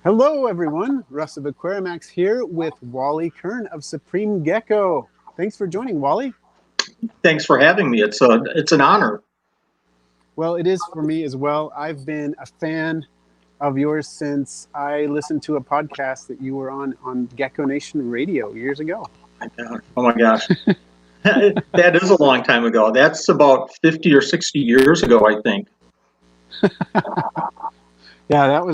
Hello, everyone. Russ of Aquarimax here with Wally Kern of Supreme Gecko. Thanks for joining, Wally. Thanks for having me. It's an honor. Well, it is for me as well. I've been a fan of yours since I listened to a podcast that you were on Gecko Nation Radio years ago. Oh my gosh. That is a long time ago. That's about 50 or 60 years ago, I think. Yeah, that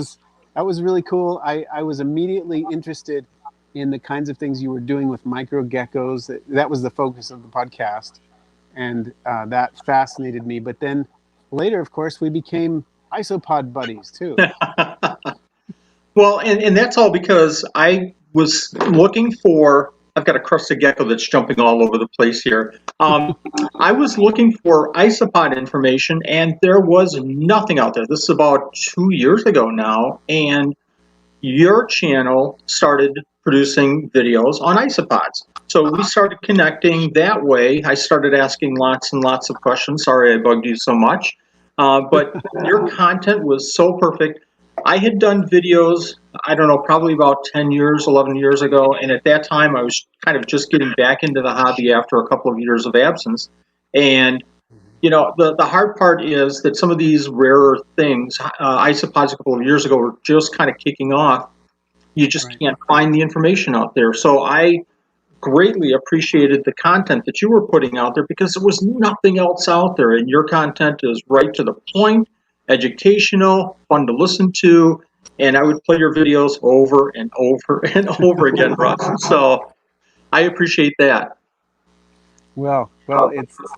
was really cool. I was immediately interested in the kinds of things you were doing with micro geckos. That was the focus of the podcast, and that fascinated me. But then later, of course, we became Isopod buddies too. Well, and that's all because I was looking for. I've got a crested gecko that's jumping all over the place here. I was looking for isopod information, and there was nothing out there. This is about 2 years ago now, and your channel started producing videos on isopods. So we started connecting that way. I started asking lots and lots of questions. Sorry I bugged you so much. But your content was so perfect. I had done videos, I don't know, probably about 10 years, 11 years ago. And at that time, I was kind of just getting back into the hobby after a couple of years of absence. And the hard part is that some of these rarer things, isopods a couple of years ago were just kind of kicking off. You just can't find the information out there. So I greatly appreciated the content that you were putting out there because there was nothing else out there. And your content is right to the point, educational, fun to listen to. And I would play your videos over and over and over again, Russ. So I appreciate that. Well,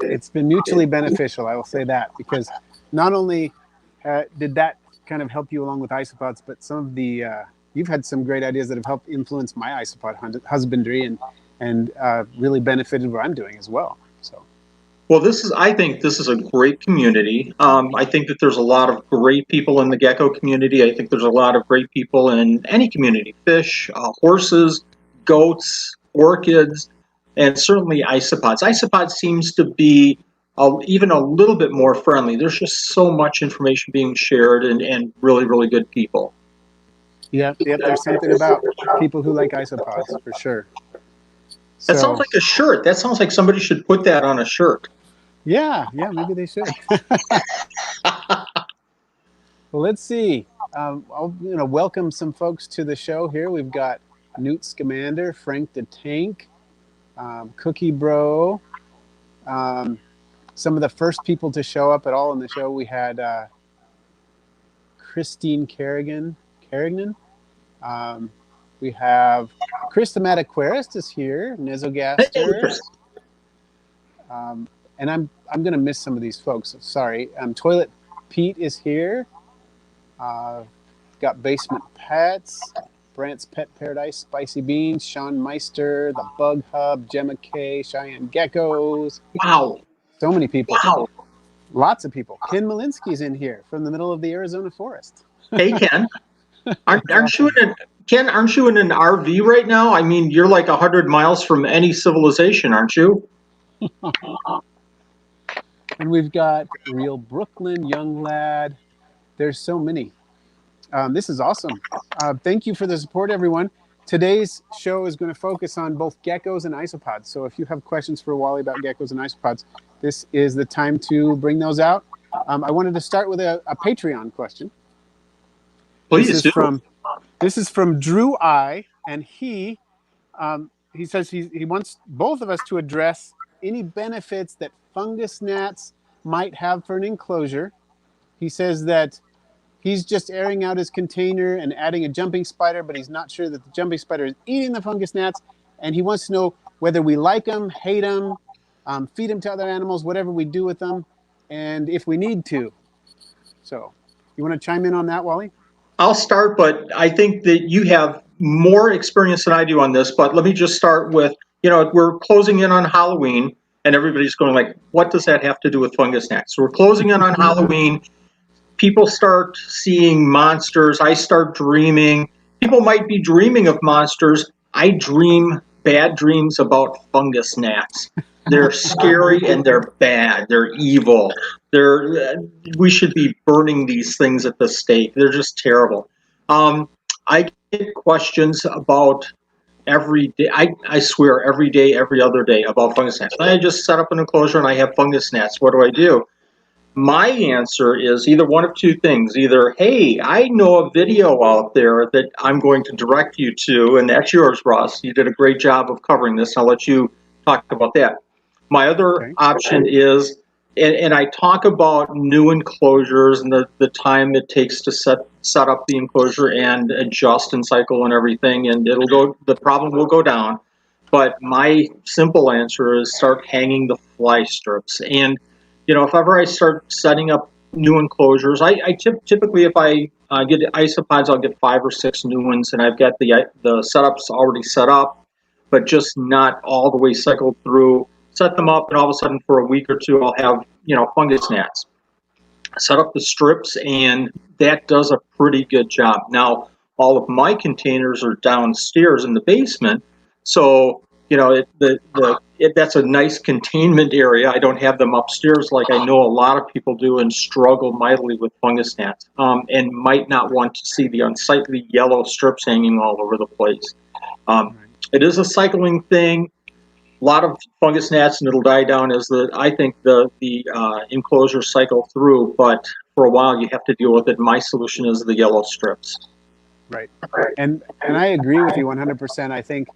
it's been mutually beneficial. I will say that, because not only did that kind of help you along with isopods, but some of the you've had some great ideas that have helped influence my isopod husbandry and really benefited what I'm doing as well. So, well, I think this is a great community. I think that there's a lot of great people in the gecko community. I think there's a lot of great people in any community: fish, horses, goats, orchids, and certainly isopods. Isopods seems to be even a little bit more friendly. There's just so much information being shared and really, really good people. Yeah, there's something about people who like isopods for sure. That sounds like a shirt. That sounds like somebody should put that on a shirt. Yeah, maybe they should. Well, let's see. I'll welcome some folks to the show here. We've got Newt Scamander, Frank the Tank, Cookie Bro. Some of the first people to show up at all in the show, we had Christine Carrigan. We have Chris the Mad Aquarist is here, Nezogaster. And I'm going to miss some of these folks. Sorry. Toilet Pete is here. Got Basement Pets, Brant's Pet Paradise, Spicy Beans, Sean Meister, The Bug Hub, Gemma K, Cheyenne Geckos. Wow. So many people. Wow. Lots of people. Ken Malinsky's in here from the middle of the Arizona forest. Hey, Ken. Aren't you in an RV right now? I mean, you're like 100 miles from any civilization, aren't you? And we've got Real Brooklyn, Young Lad. There's so many. This is awesome. Thank you for the support, everyone. Today's show is going to focus on both geckos and isopods. So if you have questions for Wally about geckos and isopods, this is the time to bring those out. I wanted to start with a Patreon question. Please This is from Drew I, and he says he wants both of us to address any benefits that fungus gnats might have for an enclosure. He says that he's just airing out his container and adding a jumping spider, but he's not sure that the jumping spider is eating the fungus gnats, and he wants to know whether we like them, hate them, feed them to other animals, whatever we do with them, and if we need to. So, you want to chime in on that, Wally? I'll start, but I think that you have more experience than I do on this. But let me just start with, we're closing in on Halloween, and everybody's going like, what does that have to do with fungus gnats? So we're closing in on Halloween. People start seeing monsters. I start dreaming. People might be dreaming of monsters. I dream bad dreams about fungus gnats. They're scary and they're bad. They're evil. We should be burning these things at the stake. They're just terrible. I get questions about every day. I swear every day, every other day about fungus gnats. I just set up an enclosure and I have fungus gnats. What do I do? My answer is either one of two things. Either, hey, I know a video out there that I'm going to direct you to, and that's yours, Russ. You did a great job of covering this. I'll let you talk about that. My other Okay. option is, and I talk about new enclosures and the time it takes to set up the enclosure and adjust and cycle and everything, and the problem will go down. But my simple answer is start hanging the fly strips. And if ever I start setting up new enclosures, typically if I get isopods, I'll get 5 or 6 new ones, and I've got the setups already set up, but just not all the way cycled through. Set them up, and all of a sudden, for a week or two, I'll have fungus gnats. Set up the strips, and that does a pretty good job. Now, all of my containers are downstairs in the basement, so that's a nice containment area. I don't have them upstairs like I know a lot of people do and struggle mightily with fungus gnats, and might not want to see the unsightly yellow strips hanging all over the place. It is a cycling thing. A lot of fungus gnats, and it'll die down as I think the enclosure cycle through. But for a while, you have to deal with it. My solution is the yellow strips. Right, and I agree with you 100%. I think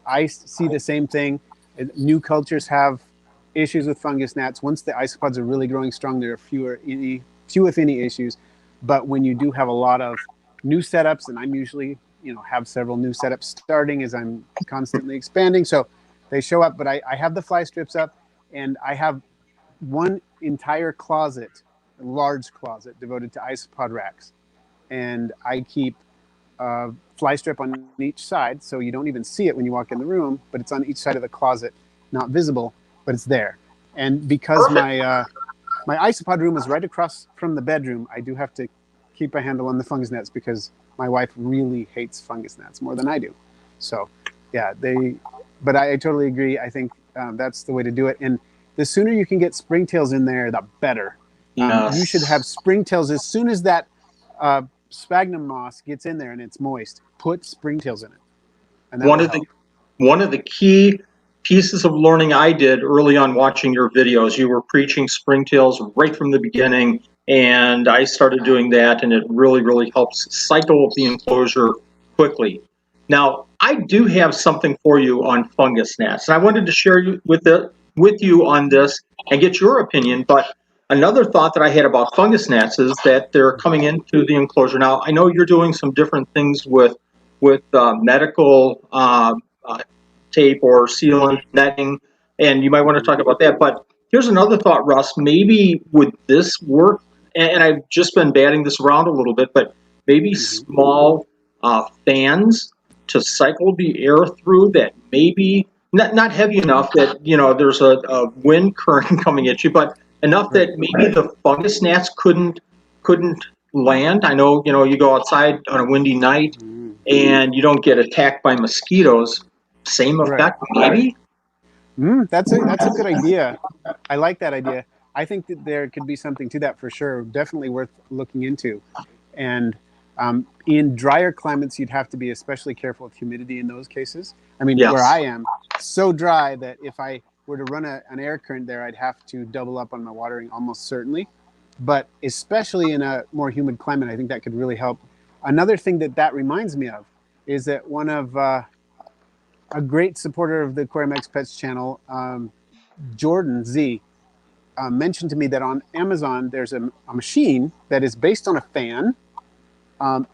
I see the same thing. New cultures have issues with fungus gnats. Once the isopods are really growing strong, there are few if any issues. But when you do have a lot of new setups, and I'm usually have several new setups starting as I'm constantly expanding, so they show up. But I have the fly strips up, and I have one entire closet, a large closet devoted to isopod racks, and I keep a fly strip on each side, so you don't even see it when you walk in the room, but it's on each side of the closet, not visible, but it's there. And because my isopod room is right across from the bedroom, I do have to keep a handle on the fungus gnats because my wife really hates fungus gnats more than I do. So, yeah, but I totally agree. I think that's the way to do it. And the sooner you can get springtails in there, the better. Yes. You should have springtails as soon as that sphagnum moss gets in there and it's moist. Put springtails in it, and that one of the key pieces of learning I did early on watching your videos, you were preaching springtails right from the beginning, and I started doing that, and it really, really helps cycle the enclosure quickly. Now, I do have something for you on fungus gnats, and I wanted to share with you on this and get your opinion. But another thought that I had about fungus gnats is that they're coming into the enclosure. Now, I know you're doing some different things with medical tape or sealant netting, and you might want to talk about that. But here's another thought, Russ. Maybe would this work? And I've just been batting this around a little bit, but maybe small fans to cycle the air through that maybe not heavy enough that there's a wind current coming at you, but enough that maybe the fungus gnats couldn't land. I know you go outside on a windy night and you don't get attacked by mosquitoes. Same effect, maybe. That's a good idea. I like that idea. I think that there could be something to that for sure. Definitely worth looking into. And in drier climates, you'd have to be especially careful of humidity in those cases. I mean, Yes. where I am, so dry that if I were to run an air current there, I'd have to double up on my watering almost certainly. But especially in a more humid climate, I think that could really help. Another thing that reminds me of is that one of a great supporter of the Aquarium Expats channel, Jordan Z, mentioned to me that on Amazon there's a machine that is based on a fan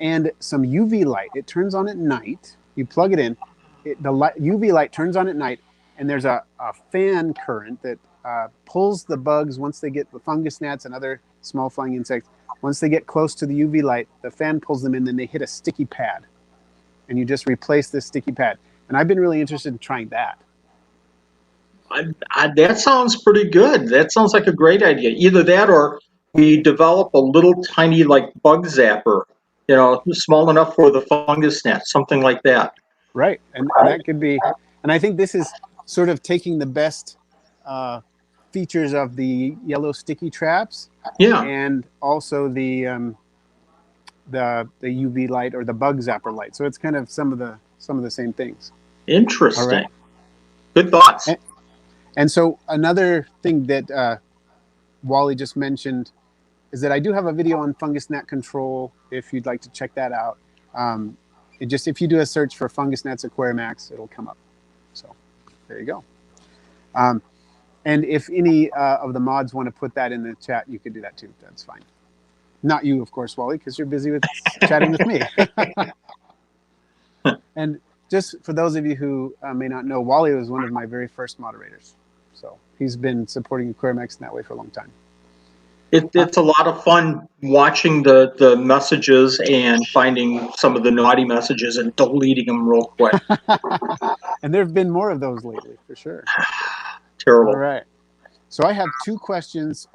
and some UV light. It turns on at night. You plug it in. UV light turns on at night, and there's a fan current that pulls the bugs once they get the fungus gnats and other small flying insects. Once they get close to the UV light, the fan pulls them in, then they hit a sticky pad. And you just replace this sticky pad. And I've been really interested in trying that. That sounds pretty good. That sounds like a great idea. Either that or we develop a little tiny bug zapper, small enough for the fungus gnat, something like that. Right. And that could be, and I think this is sort of taking the best features of the yellow sticky traps. Yeah. And also the the UV light or the bug zapper light. So it's kind of some of the same things. All Interesting. right. Good thoughts. And so another thing that Wally just mentioned is that I do have a video on fungus gnat control if you'd like to check that out. If you do a search for fungus gnats aquariumax, it'll come up. So there you go. And if any of the mods want to put that in the chat, you could do that too. That's fine. Not you, of course, Wally, because you're busy with chatting with me. And just for those of you who may not know, Wally was one of my very first moderators. So he's been supporting aquariumax in that way for a long time. It's a lot of fun watching the messages and finding some of the naughty messages and deleting them real quick. And there have been more of those lately, for sure. Terrible. All right. So I have two questions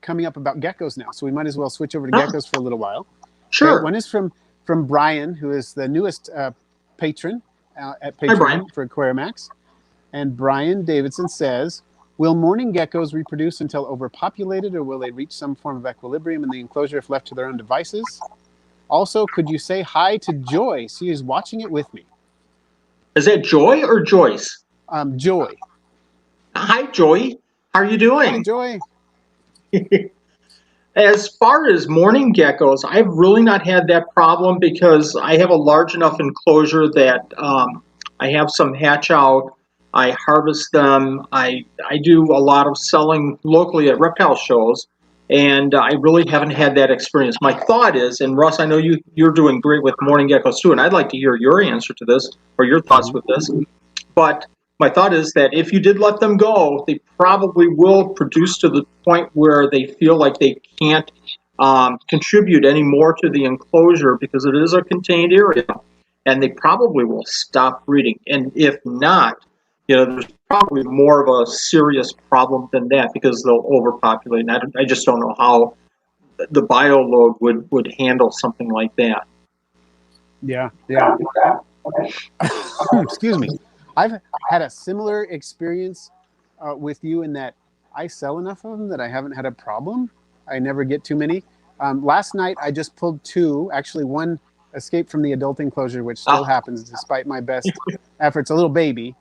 coming up about geckos now. So we might as well switch over to geckos for a little while. Sure. Okay, one is from Brian, who is the newest patron at Hi, Brian. Patreon for aquariumax. And Brian Davidson says, will morning geckos reproduce until overpopulated, or will they reach some form of equilibrium in the enclosure if left to their own devices? Also, could you say hi to Joy? She is watching it with me. Is that Joy or Joyce? Joy. Hi, Joy. How are you doing? Hi, Joy. As far as morning geckos, I've really not had that problem because I have a large enough enclosure that I have some hatch out. I harvest them. I do a lot of selling locally at reptile shows, and I really haven't had that experience. My thought is, and Russ, I know you're doing great with morning geckos too, and I'd like to hear your answer to this or your thoughts with this. But my thought is that if you did let them go, they probably will produce to the point where they feel like they can't contribute any more to the enclosure because it is a contained area, and they probably will stop breeding. And if not, there's probably more of a serious problem than that because they'll overpopulate. And I just don't know how the bio load would handle something like that. Yeah. Excuse me. I've had a similar experience with you in that I sell enough of them that I haven't had a problem. I never get too many. Last night, I just pulled two. Actually, one escaped from the adult enclosure, which still happens despite my best efforts. A little baby.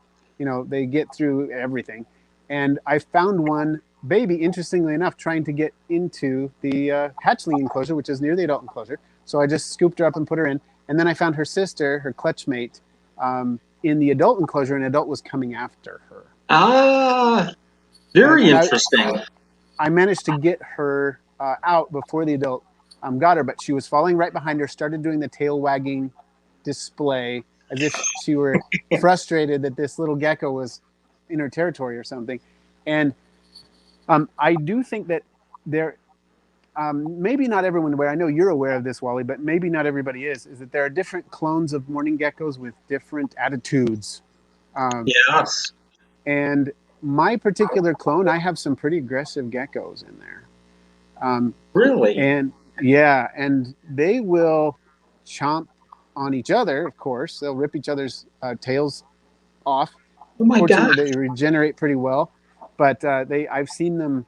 They get through everything. And I found one baby, interestingly enough, trying to get into the hatchling enclosure, which is near the adult enclosure. So I just scooped her up and put her in. And then I found her sister, her clutch mate, in the adult enclosure, and an adult was coming after her. Very interesting. I managed to get her out before the adult got her, but she was falling right behind her, started doing the tail wagging display as if she were frustrated that this little gecko was in her territory or something. And I do think that there, maybe not everyone aware, I know you're aware of this, Wally, but maybe not everybody is that there are different clones of morning geckos with different attitudes. Yes. And my particular clone, I have some pretty aggressive geckos in there. Really? And yeah, and they will chomp on each other, of course. They'll rip each other's tails off. Oh my God. They regenerate pretty well. But I've seen them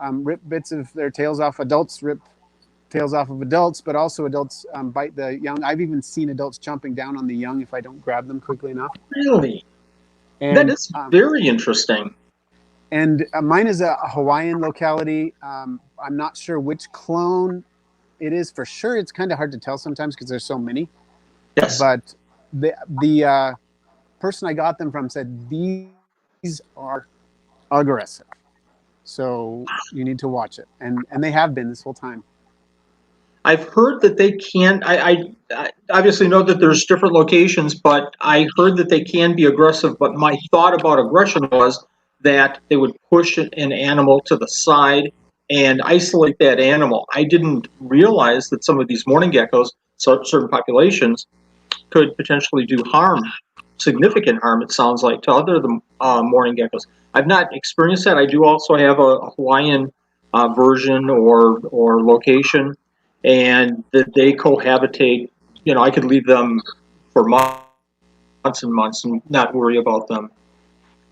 rip bits of their tails off. Adults rip tails off of adults, but also adults bite the young. I've even seen adults chomping down on the young if I don't grab them quickly enough. Really? And, that is very interesting. And mine is a Hawaiian locality. I'm not sure which clone it is for sure. It's kind of hard to tell sometimes because there's so many. Yes. But the person I got them from said these are aggressive. So you need to watch it. And they have been this whole time. I've heard that they can. I obviously know that there's different locations, but I heard that they can be aggressive. But my thought about aggression was that they would push an animal to the side and isolate that animal. I didn't realize that some of these morning geckos, certain populations, could potentially do harm, significant harm, it sounds like, to other morning geckos. I've not experienced that. I do also have a Hawaiian version or location, and that they cohabitate. I could leave them for months and months and not worry about them.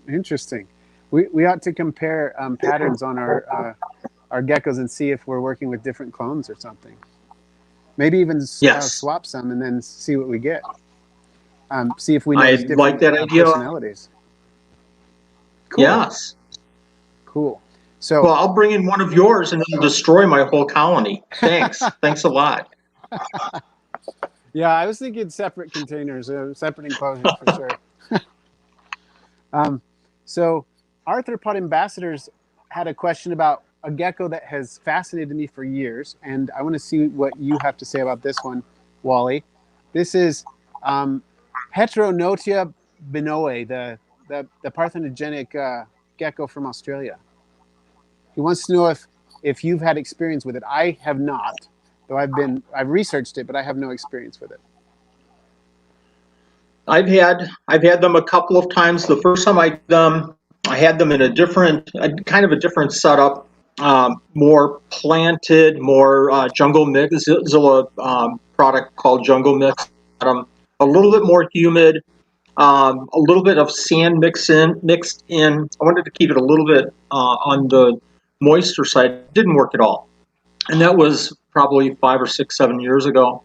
Interesting. We ought to compare patterns on our geckos and see if we're working with different clones or something. Maybe even Yes. swap some and then see what we get. See if we I notice like different that idea. personalities. Cool. Yes. Cool. So, well, I'll bring in one of yours and it'll destroy my whole colony. Thanks. Thanks a lot. Yeah, I was thinking separate containers, separate enclosures for sure. So, Arthropod Ambassadors had a question about a gecko that has fascinated me for years, and I want to see what you have to say about this one, Wally. This is Heteronotia binoe, the parthenogenic gecko from Australia. He wants to know if you've had experience with it. I have not, though I've researched it, but I have no experience with it. I've had them a couple of times. The first time I had them in a kind of a different setup, more planted, more jungle mix. Zilla product called Jungle Mix. A little bit more humid, a little bit of sand mixed in. I wanted to keep it a little bit on the moisture side. It didn't work at all, and that was probably 5 or 6, 7 years ago.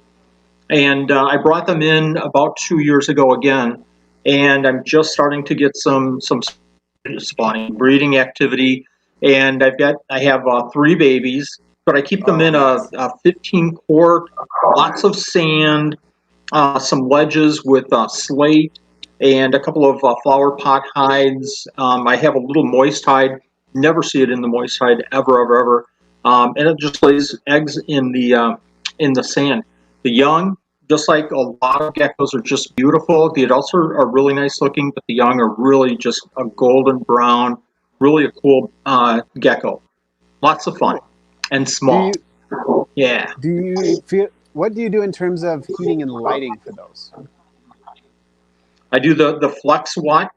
And I brought them in about 2 years ago again, and I'm just starting to get some spawning breeding activity. And I have 3 babies, but I keep them in a 15 quart, lots of sand, some ledges with slate, and a couple of flower pot hides. I have a little moist hide. Never see it in the moist hide ever, ever, ever. And it just lays eggs in the sand. The young, just like a lot of geckos, are just beautiful. The adults are really nice looking, but the young are really just a golden brown, really a cool gecko. Lots of fun and small. Yeah. Do you feel? What do you do in terms of heating and lighting for those? I do the Flex Watt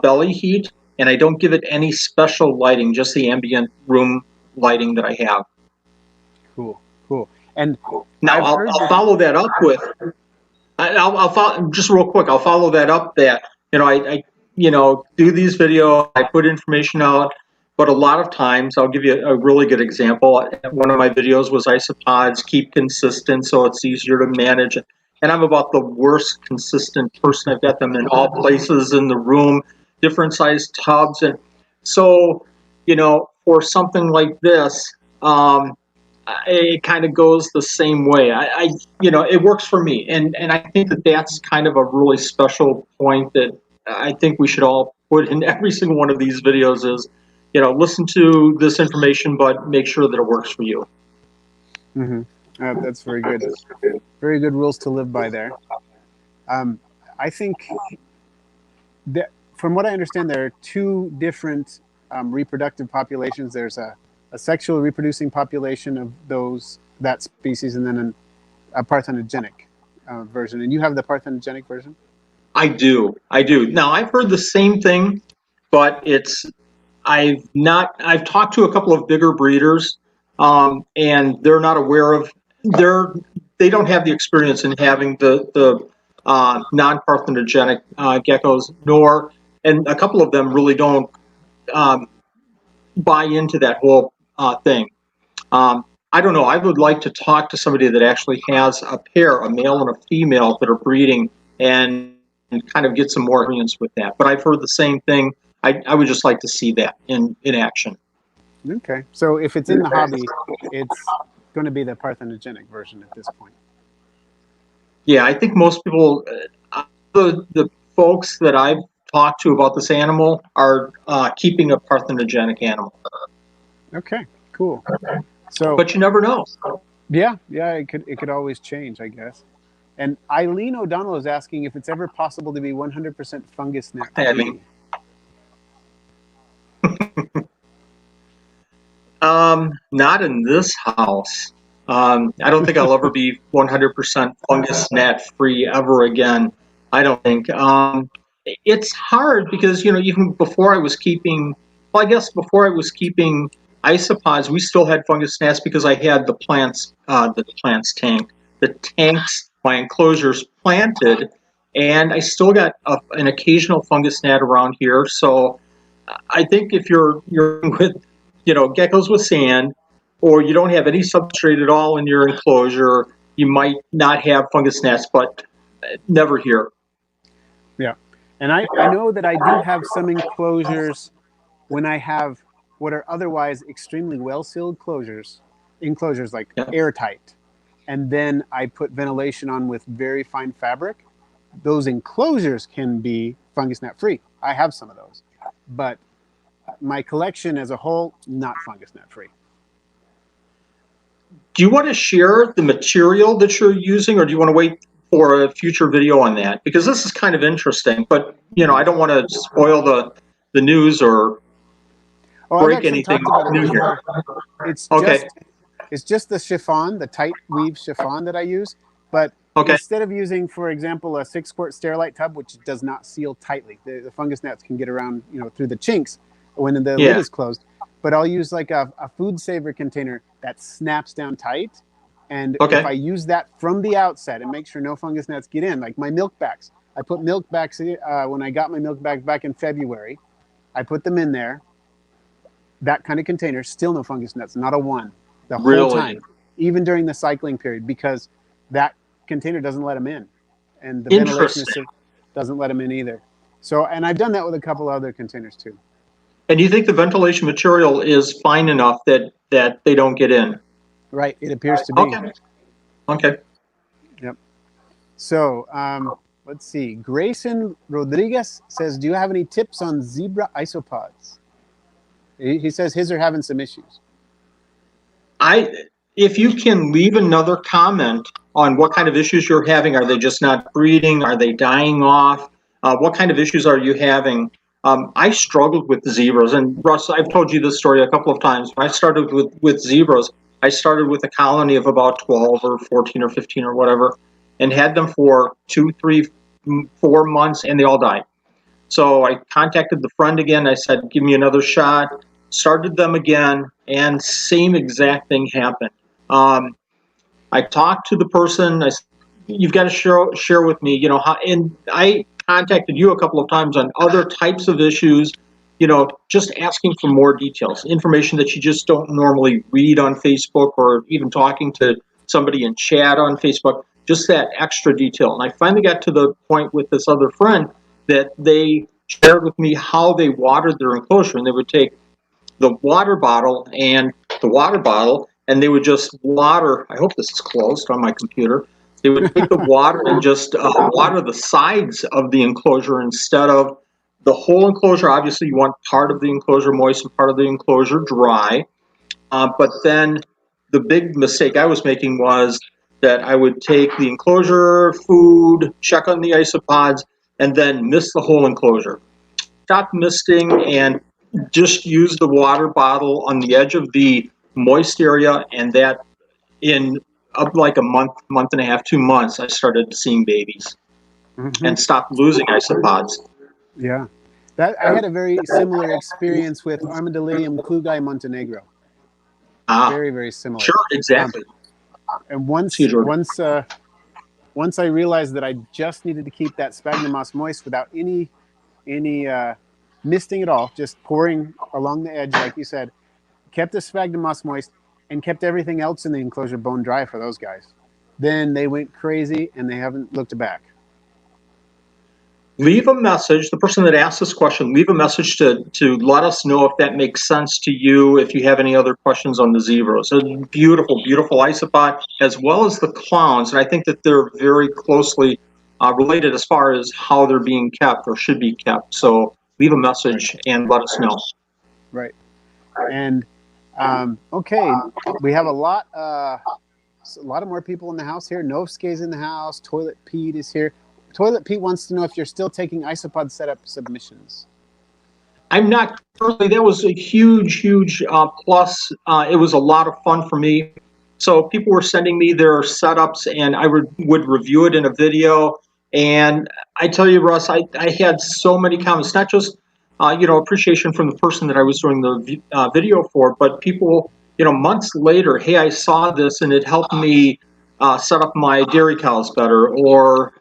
belly heat, and I don't give it any special lighting, just the ambient room lighting that I have. Cool. And now I'll follow that up with. I'll follow just real quick. I'll follow that up. That I do these videos. I put information out, but a lot of times I'll give you a really good example. One of my videos was Isopods. Keep consistent so it's easier to manage. And I'm about the worst consistent person. I've got them in all places in the room, different sized tubs, and so for something like this. It kind of goes the same way. It works for me, and I think that's kind of a really special point that I think we should all put in every single one of these videos is, listen to this information, but make sure that it works for you. Mm-hmm. That's very good. Very good rules to live by there. I think that, from what I understand, there are 2 different reproductive populations. There's a sexually reproducing population of that species, and then a parthenogenic version. And you have the parthenogenic version? I do. Now I've heard the same thing, but I've talked to a couple of bigger breeders, and they're not aware of they don't have the experience in having the non-parthenogenic geckos, and a couple of them really don't buy into that whole thing. I don't know. I would like to talk to somebody that actually has a pair, a male and a female, that are breeding and kind of get some more experience with that. But I've heard the same thing. I would just like to see that in action. Okay. So if it's in the hobby, it's going to be the parthenogenic version at this point. Yeah, I think most people, the folks that I've talked to about this animal are keeping a parthenogenic animal. Okay, cool. So, but you never know. Yeah, it could always change, I guess. And Eileen O'Donnell is asking if it's ever possible to be 100% fungus gnat free. Not in this house. I don't think I'll ever be 100% fungus gnat free ever again. I don't think. It's hard because even before I was keeping, isopods, we still had fungus gnats because I had the plants tank. The tanks, my enclosures planted, and I still got an occasional fungus gnat around here. So I think if you're with geckos with sand, or you don't have any substrate at all in your enclosure, you might not have fungus gnats, but never here. Yeah. And I know that I do have some enclosures when I have what are otherwise extremely well-sealed enclosures like airtight. And then I put ventilation on with very fine fabric. Those enclosures can be fungus gnat free. I have some of those. But my collection as a whole, not fungus gnat free. Do you want to share the material that you're using, or do you want to wait for a future video on that? Because this is kind of interesting, but I don't want to spoil the news or break anything new here. It's just the chiffon, the tight weave chiffon that I use. But instead of using, for example, a 6-quart Sterilite tub, which does not seal tightly, the fungus gnats can get around, through the chinks when the lid is closed. But I'll use like a food saver container that snaps down tight. And if I use that from the outset and make sure no fungus gnats get in, like my milk bags. I put milk bags when I got my milk bags back in February. I put them in there. That kind of container, still no fungus gnats, not a one. The whole time, even during the cycling period, because that container doesn't let them in. And the ventilation doesn't let them in either. So, and I've done that with a couple other containers too. And you think the ventilation material is fine enough that they don't get in? Right, it appears to be. Okay. Yep. So, let's see. Grayson Rodriguez says, do you have any tips on zebra isopods? He says his are having some issues. If you can leave another comment on what kind of issues you're having, are they just not breeding? Are they dying off? What kind of issues are you having? I struggled with zebras, and Russ, I've told you this story a couple of times. When I started with zebras, I started with a colony of about 12 or 14 or 15 or whatever, and had them for 2, 3, 4 months, and they all died. So I contacted the friend again. I said, give me another shot. Started them again, and same exact thing happened. I talked to the person. I said, you've got to share with me, how. And I contacted you a couple of times on other types of issues, just asking for more details, information that you just don't normally read on Facebook, or even talking to somebody in chat on Facebook, just that extra detail. And I finally got to the point with this other friend that they shared with me how they watered their enclosure, and they would take the water bottle, and they would just water. I hope this is closed on my computer. They would take the water and just water the sides of the enclosure instead of the whole enclosure. Obviously, you want part of the enclosure moist and part of the enclosure dry. But then the big mistake I was making was that I would take the enclosure, food, check on the isopods, and then mist the whole enclosure. Stop misting and just use the water bottle on the edge of the moist area, and that in like a month and a half, 2 months, I started seeing babies and stopped losing isopods. Yeah. I had a very similar experience with Armadillidium klugi Montenegro. Very, very similar. Sure, exactly. And once I realized that I just needed to keep that sphagnum moss moist without any misting at all, just pouring along the edge, like you said, kept the sphagnum moss moist, and kept everything else in the enclosure bone dry for those guys. Then they went crazy, and they haven't looked back. Leave a message. The person that asked this question, leave a message to let us know if that makes sense to you, if you have any other questions on the zebras. A beautiful, beautiful isopod, as well as the clowns. And I think that they're very closely related as far as how they're being kept or should be kept. So leave a message and let us know. Right. And okay, we have a lot of more people in the house here. Novske's in the house. Toilet Pete is here. Toilet Pete wants to know if you're still taking isopod setup submissions. I'm not currently. That was a huge, huge plus. It was a lot of fun for me. So people were sending me their setups, and I would review it in a video. And I tell you, Russ, I had so many comments, not just appreciation from the person that I was doing the video for, but people, months later, hey, I saw this and it helped me set up my dairy cows better. Or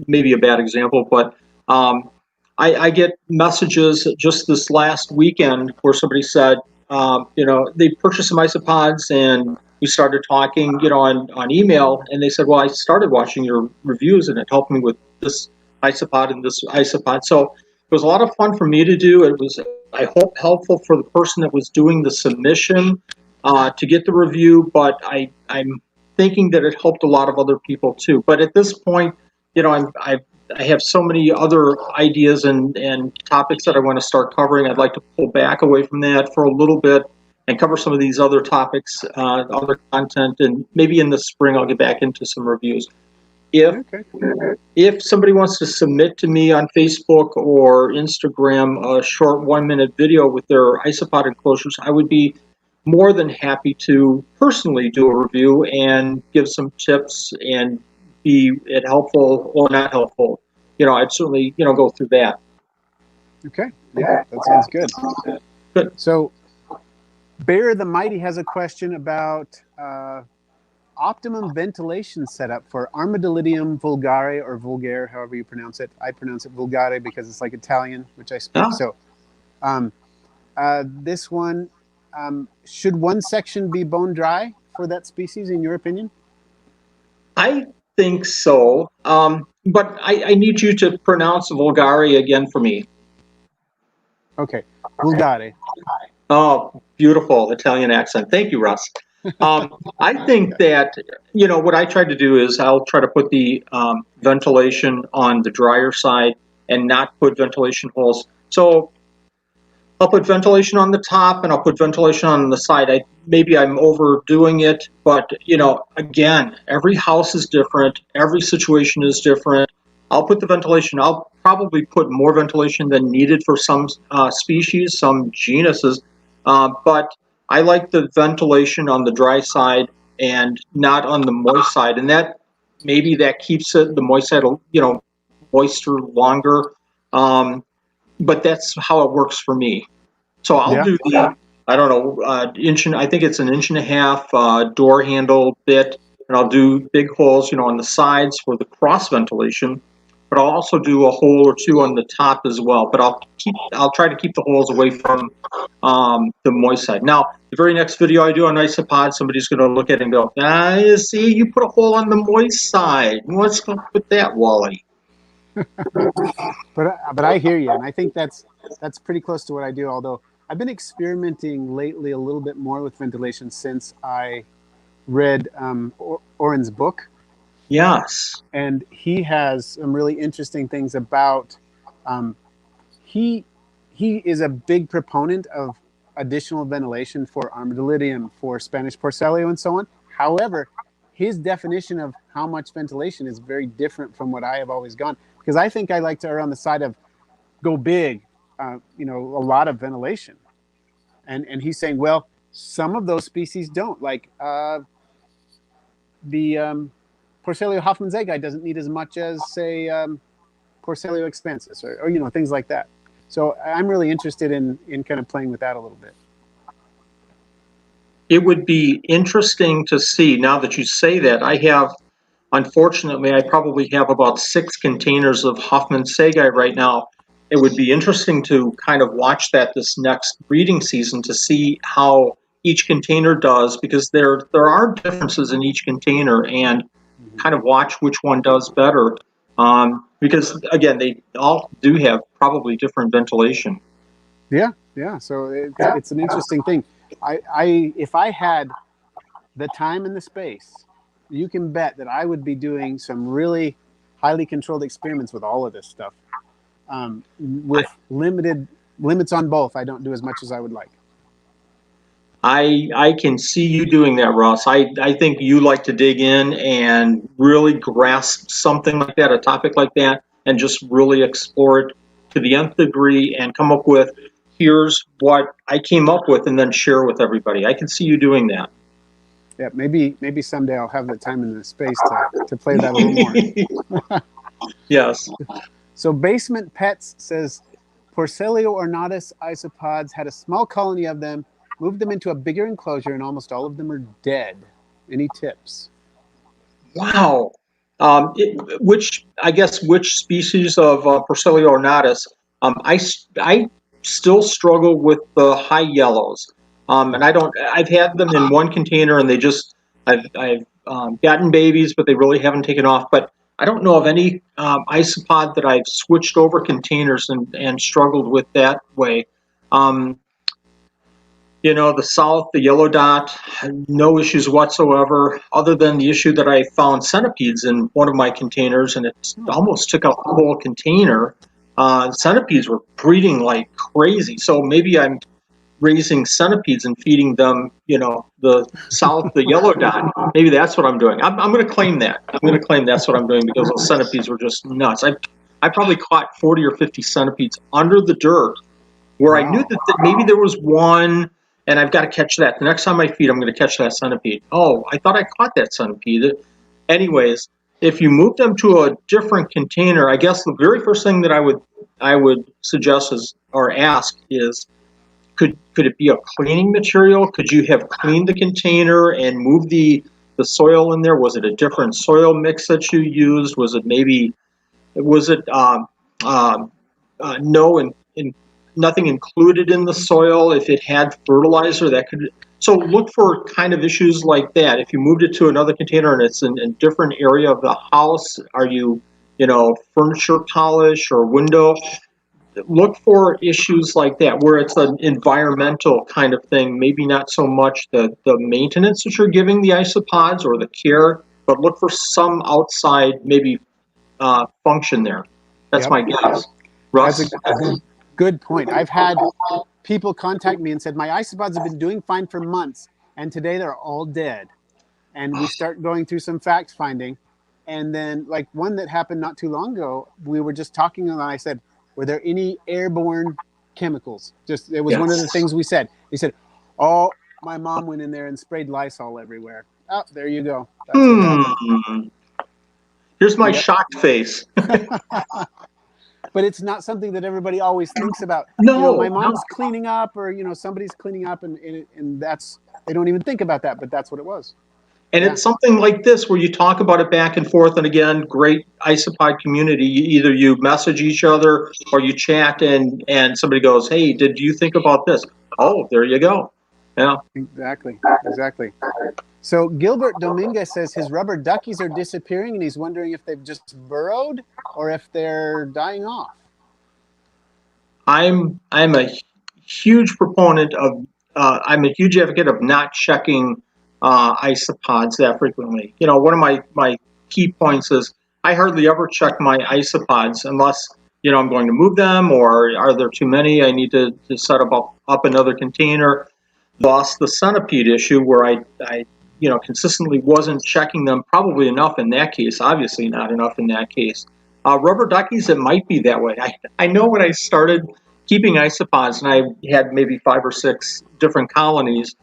maybe a bad example, but I get messages just this last weekend where somebody said, they purchased some isopods and we started talking, on email, and they said, well, I started watching your reviews, and it helped me with this isopod and this isopod. So it was a lot of fun for me to do. It was, I hope, helpful for the person that was doing the submission to get the review, but I'm thinking that it helped a lot of other people too. But at this point, I have so many other ideas and topics that I want to start covering. I'd like to pull back away from that for a little bit and cover some of these other topics, other content, and maybe in the spring I'll get back into some reviews. If somebody wants to submit to me on Facebook or Instagram a short 1-minute video with their isopod enclosures, I would be more than happy to personally do a review and give some tips and be it helpful or not helpful. I'd certainly, go through that. Okay. Yeah, that sounds good. Good. So Bear the Mighty has a question about optimum ventilation setup for Armadillidium vulgare or vulgare, however you pronounce it. I pronounce it vulgare because it's like Italian, which I speak. So this one, should one section be bone dry for that species, in your opinion? I think so, but I need you to pronounce vulgare again for me. Okay, vulgare. Oh, beautiful Italian accent. Thank you, Russ. I think that, what I try to do is I'll try to put the ventilation on the drier side and not put ventilation holes. So I'll put ventilation on the top and I'll put ventilation on the side. Maybe I'm overdoing it, but again, every house is different. Every situation is different. I'll put the ventilation. I'll probably put more ventilation than needed for some species, some genuses, but I like the ventilation on the dry side and not on the moist side, and that keeps the moist side, moisture longer. But that's how it works for me. So I'll do the, I don't know, I think it's 1.5 inch door handle bit, and I'll do big holes, on the sides for the cross ventilation. But I'll also do a hole or two on the top as well. But I'll try to keep the holes away from the moist side. Now, the very next video I do on Isopod, somebody's going to look at it and go, see, you put a hole on the moist side. What's going to put that, Wally? But I hear you, and I think that's pretty close to what I do. Although I've been experimenting lately a little bit more with ventilation since I read Oren's book. Yes, and he has some really interesting things about. He is a big proponent of additional ventilation for Armadillidium, for Spanish Porcelio, and so on. However, his definition of how much ventilation is very different from what I have always gone. Because I think I like to err on the side of go big, a lot of ventilation. And he's saying, well, some of those species don't. Like the Porcelio Hoffmannsegei doesn't need as much as, say, Porcelio expansus or things like that. So I'm really interested in kind of playing with that a little bit. It would be interesting to see, now that you say that, unfortunately, I probably have about 6 containers of Hoffmannsegei right now. It would be interesting to kind of watch that this next breeding season to see how each container does, because there are differences in each container, and kind of watch which one does better. Because, again, they all do have probably different ventilation. Yeah. So it's an interesting thing. If I had the time and the space, you can bet that I would be doing some really highly controlled experiments with all of this stuff. With limits on both, I don't do as much as I would like. I can see you doing that, Russ. I think you like to dig in and really grasp something like that, a topic like that, and just really explore it to the nth degree and come up with, here's what I came up with, and then share with everybody. I can see you doing that. Yeah, maybe someday I'll have the time and the space to play that a little more. Yes. So Basement Pets says, Porcelio ornatus isopods had a small colony of them, moved them into a bigger enclosure, and almost all of them are dead. Any tips? Wow. Which species of Porcelio ornatus? I still struggle with the high yellows. And I've had them in one container, and I've gotten babies, but they really haven't taken off. But I don't know of any isopod that I've switched over containers and struggled with that way. Um, the south, the yellow dot, no issues whatsoever, other than the issue that I found centipedes in one of my containers, and it almost took out the whole container. Centipedes were breeding like crazy, so maybe I'm raising centipedes and feeding them, the south, the yellow dot. Maybe that's what I'm doing. I'm going to claim that. I'm going to claim that's what I'm doing, because those centipedes were just nuts. I probably caught 40 or 50 centipedes under the dirt, where I knew that maybe there was one, and I've got to catch that. The next time I feed, I'm going to catch that centipede. Oh, I thought I caught that centipede. Anyways, if you move them to a different container, I guess the very first thing that I would suggest or ask is, could it be a cleaning material? Could you have cleaned the container and moved the soil in there? Was it a different soil mix that you used? Was it nothing included in the soil? If it had fertilizer, that could. So look for kind of issues like that. If you moved it to another container and it's in a different area of the house, are you, furniture polish or window? Look for issues like that, where it's an environmental kind of thing, maybe not so much the maintenance that you're giving the isopods or the care, but look for some outside maybe function there. That's my guess. Russ? That's a good point. I've had people contact me and said, my isopods have been doing fine for months, and today they're all dead. And we start going through some fact finding. And then, like one that happened not too long ago, we were just talking, and I said, were there any airborne chemicals? It was one of the things we said. He said, oh, my mom went in there and sprayed Lysol everywhere. Oh, there you go. That's what happened. Here's my shocked face. But it's not something that everybody always thinks about. No, my mom's cleaning up, or somebody's cleaning up, and that's, they don't even think about that, but that's what it was. And it's something like this where you talk about it back and forth, and again, great isopod community. Either you message each other or you chat, and somebody goes, "Hey, did you think about this?" Oh, there you go. Yeah, exactly. So Gilbert Dominguez says his rubber duckies are disappearing, and he's wondering if they've just burrowed or if they're dying off. I'm a huge proponent of. I'm a huge advocate of not checking isopods that frequently. One of my key points is I hardly ever check my isopods unless I'm going to move them, or are there too many? I need to set up another container. Thus the centipede issue, where I consistently wasn't checking them probably enough in that case. Obviously not enough in that case. Rubber duckies, it might be that way. I know when I started keeping isopods, and I had maybe 5 or 6 different colonies,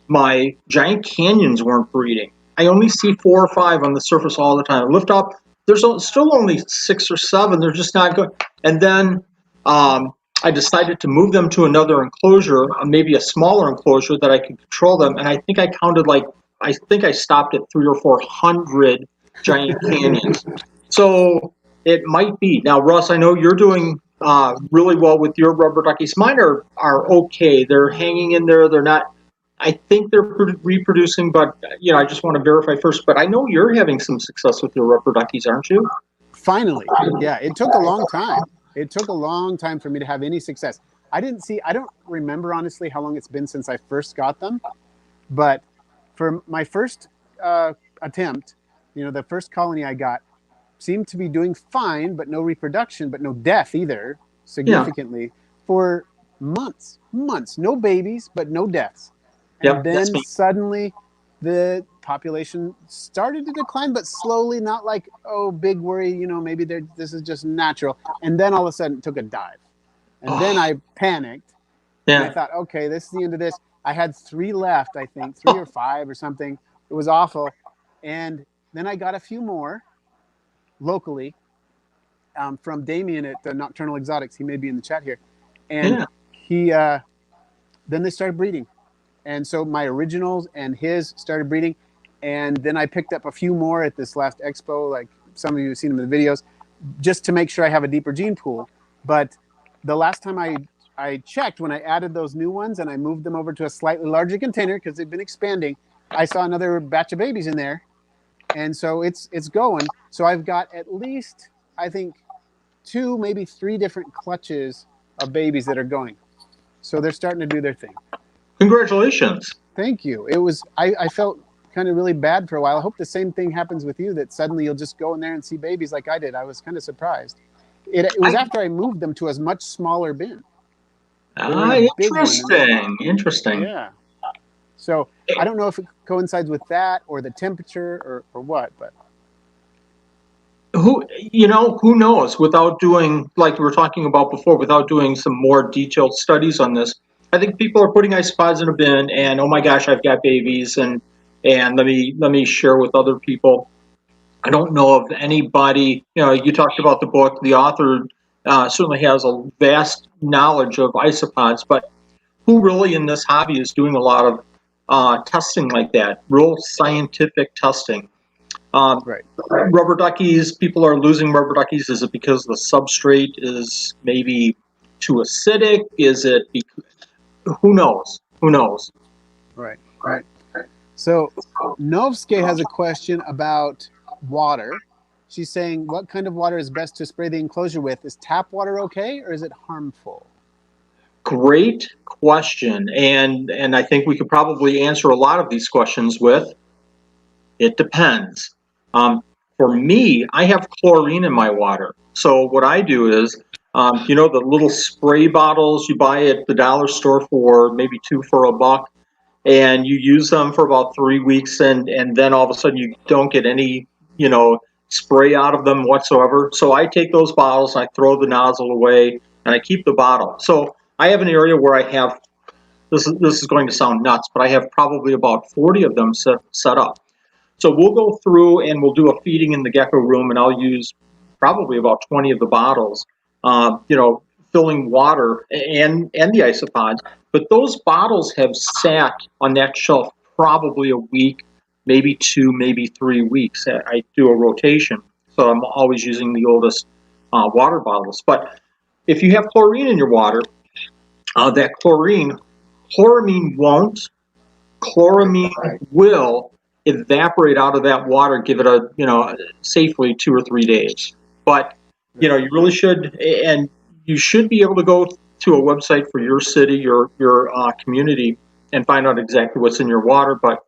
my giant canyons weren't breeding. I only see 4 or 5 on the surface all the time. I lift up, there's still only 6 or 7. They're just not good. And then I decided to move them to another enclosure, maybe a smaller enclosure that I could control them. And I think I counted I stopped at 300 or 400 giant canyons. So it might be. Now, Russ, I know you're doing really well with your rubber duckies. Mine are okay. They're hanging in there. They're not. I think they're reproducing, but I just want to verify first. But I know you're having some success with your rubber duckies, aren't you? Finally, yeah. It took a long time. It took a long time for me to have any success. I don't remember honestly how long it's been since I first got them, but for my first attempt, the first colony I got seemed to be doing fine, but no reproduction, but no death either, significantly, for months, no babies, but no deaths. And then suddenly the population started to decline, but slowly, not like, oh, big worry, maybe this is just natural. And then all of a sudden it took a dive. And then I panicked. Yeah. And I thought, okay, this is the end of this. I had 3 left, I think, 3 or 5 or something. It was awful. And then I got a few more locally from Damien at Nocturnal Exotics. He may be in the chat here. And then they started breeding. And so my originals and his started breeding. And then I picked up a few more at this last expo, like some of you have seen them in the videos, just to make sure I have a deeper gene pool. But the last time I I checked when I added those new ones and I moved them over to a slightly larger container because they've been expanding. I saw another batch of babies in there, and so it's going. So I've got at least, I think, 2, maybe 3 different clutches of babies that are going. So they're starting to do their thing. Congratulations. Thank you. It was I felt kind of really bad for a while. I hope the same thing happens with you, that suddenly you'll just go in there and see babies like I did. I was kind of surprised. It was after I moved them to a much smaller bin. Interesting. Yeah. So I don't know if it coincides with that or the temperature or what, but who knows, without doing, like we were talking about before, without doing some more detailed studies on this. I think people are putting isopods in a bin and, oh my gosh, I've got babies, and let me share with other people. I don't know of anybody, you talked about the book, the author certainly has a vast knowledge of isopods, but who really in this hobby is doing a lot of testing like that, real scientific testing? right. Rubber duckies, people are losing rubber duckies. Is it because the substrate is maybe too acidic? Is it who knows? Who knows? Right. So Novske has a question about water. She's saying, what kind of water is best to spray the enclosure with? Is tap water okay, or is it harmful? Great question. And I think we could probably answer a lot of these questions with, it depends. For me, I have chlorine in my water. So what I do is, the little spray bottles you buy at the dollar store for maybe 2 for $1, and you use them for about 3 weeks, and then all of a sudden you don't get any, spray out of them whatsoever. So I take those bottles, I throw the nozzle away, and I keep the bottle. So I have an area where I have, this is going to sound nuts, but I have probably about 40 of them set up. So we'll go through and we'll do a feeding in the gecko room, and I'll use probably about 20 of the bottles, filling water and the isopods. But those bottles have sat on that shelf probably a week, maybe 2, maybe 3 weeks. I do a rotation, so I'm always using the oldest water bottles. But if you have chlorine in your water, that chloramine won't. Chloramine will evaporate out of that water, give it safely 2 or 3 days. But you really should, and you should be able to go to a website for your city, your community, and find out exactly what's in your water. But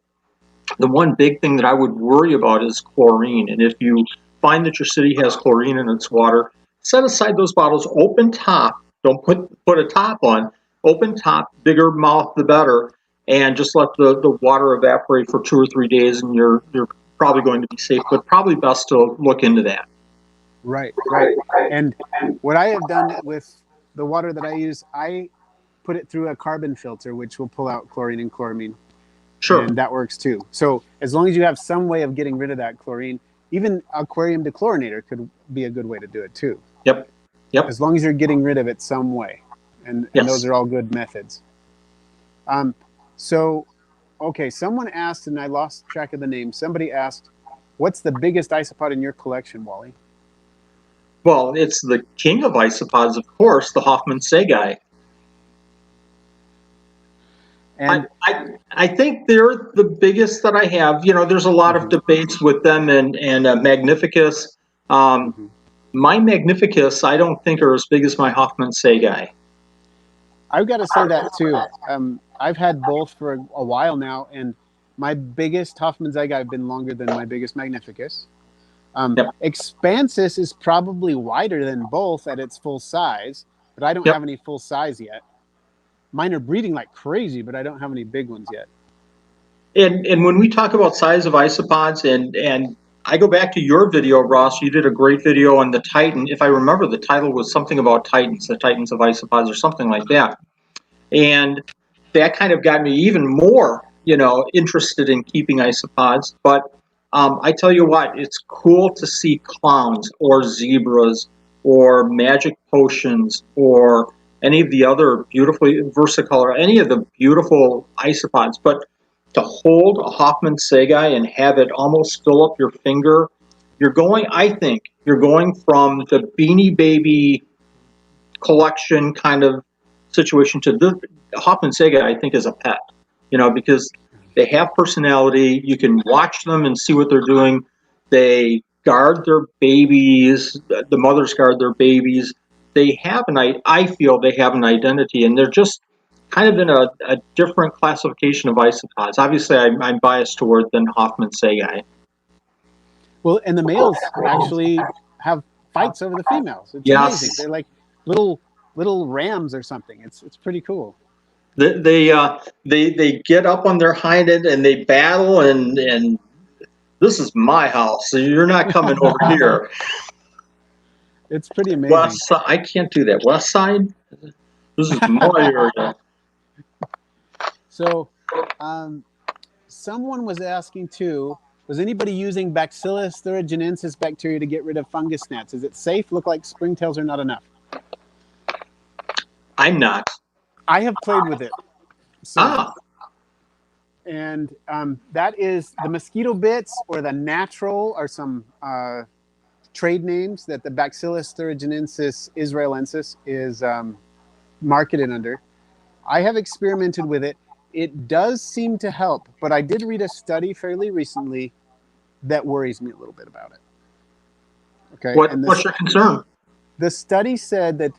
the one big thing that I would worry about is chlorine. And if you find that your city has chlorine in its water, set aside those bottles, open top. Don't put a top on. Open top, bigger mouth the better, and just let the water evaporate for 2 or 3 days, and you're probably going to be safe. But probably best to look into that. Right. And what I have done with the water that I use, I put it through a carbon filter, which will pull out chlorine and chloramine. Sure. And that works too. So as long as you have some way of getting rid of that chlorine, even aquarium dechlorinator could be a good way to do it too. Yep. As long as you're getting rid of it some way. And those are all good methods. So, okay, someone asked, and I lost track of the name. Somebody asked, what's the biggest isopod in your collection, Wally? Well, it's the king of isopods, of course, the Hoffmann-Segai. And I think they're the biggest that I have. There's a lot of debates with them and Magnificus. My Magnificus, I don't think are as big as my Hoffmann-Segai. I've got to say that too. I've had both for a while now, and my biggest Hoffmann-Segai have been longer than my biggest Magnificus. Expansus is probably wider than both at its full size, but I don't have any full size yet. Mine are breeding like crazy, but I don't have any big ones yet. And when we talk about size of isopods, and I go back to your video, Ross, you did a great video on the Titan. If I remember, the title was something about Titans, the Titans of isopods or something like that. And that kind of got me even more, interested in keeping isopods. But I tell you what, it's cool to see clowns or zebras or magic potions or any of the other beautifully versicolor, any of the beautiful isopods. But to hold a Hoffmann-Segai and have it almost fill up your finger, I think you're going from the Beanie Baby collection kind of situation to this. Hoffman Sega, I think, is a pet, because they have personality. You can watch them and see what they're doing. They guard their babies. The mothers guard their babies. They have I feel they have an identity, and they're just kind of in a different classification of isopods. Obviously, I'm biased toward than Hoffman Sega. Well, and the males actually have fights over the females. It's amazing. They're like little rams or something. It's pretty cool. They get up on their hind end and they battle, and this is my house, so you're not coming over here. It's pretty amazing. West side, I can't do that. West side, this is my area. So, someone was asking too, was anybody using Bacillus thuringiensis bacteria to get rid of fungus gnats? Is it safe? Look like springtails are not enough. I'm not. I have played with it. So, and that is the mosquito bits, or the natural, are some trade names that the Bacillus thuringiensis israelensis is marketed under. I have experimented with it. It does seem to help, but I did read a study fairly recently that worries me a little bit about it. Okay. What's your concern? The study said that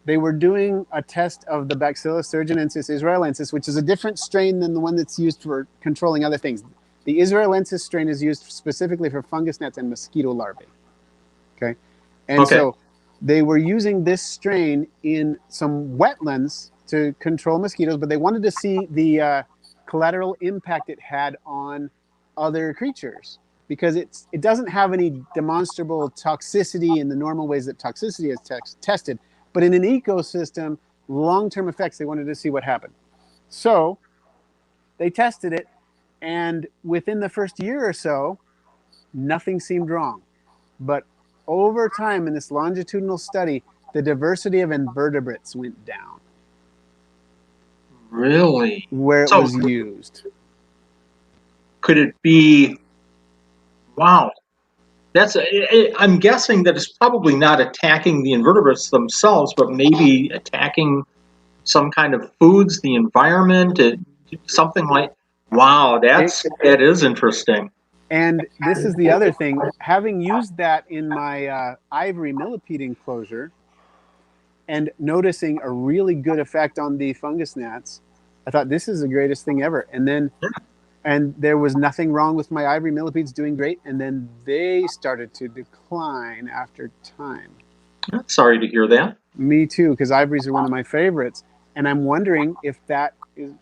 they were doing a test of the Bacillus thuringiensis israelensis, which is a different strain than the one that's used for controlling other things. The israelensis strain is used specifically for fungus gnats and mosquito larvae. Okay. And so they were using this strain in some wetlands to control mosquitoes, but they wanted to see the collateral impact it had on other creatures, because it doesn't have any demonstrable toxicity in the normal ways that toxicity is tested, but in an ecosystem, long-term effects, they wanted to see what happened. So they tested it, and within the first year or so, nothing seemed wrong. But over time in this longitudinal study, the diversity of invertebrates went down. Really? Where it was used. Could it be? Wow. I'm guessing that it's probably not attacking the invertebrates themselves, but maybe attacking some kind of foods, the environment, something like. Wow, that is interesting. And this is the other thing. Having used that in my ivory millipede enclosure, and noticing a really good effect on the fungus gnats, I thought this is the greatest thing ever. And there was nothing wrong with my ivory millipedes, doing great. And then they started to decline after time. Sorry to hear that. Me too, because ivories are one of my favorites. And I'm wondering if that is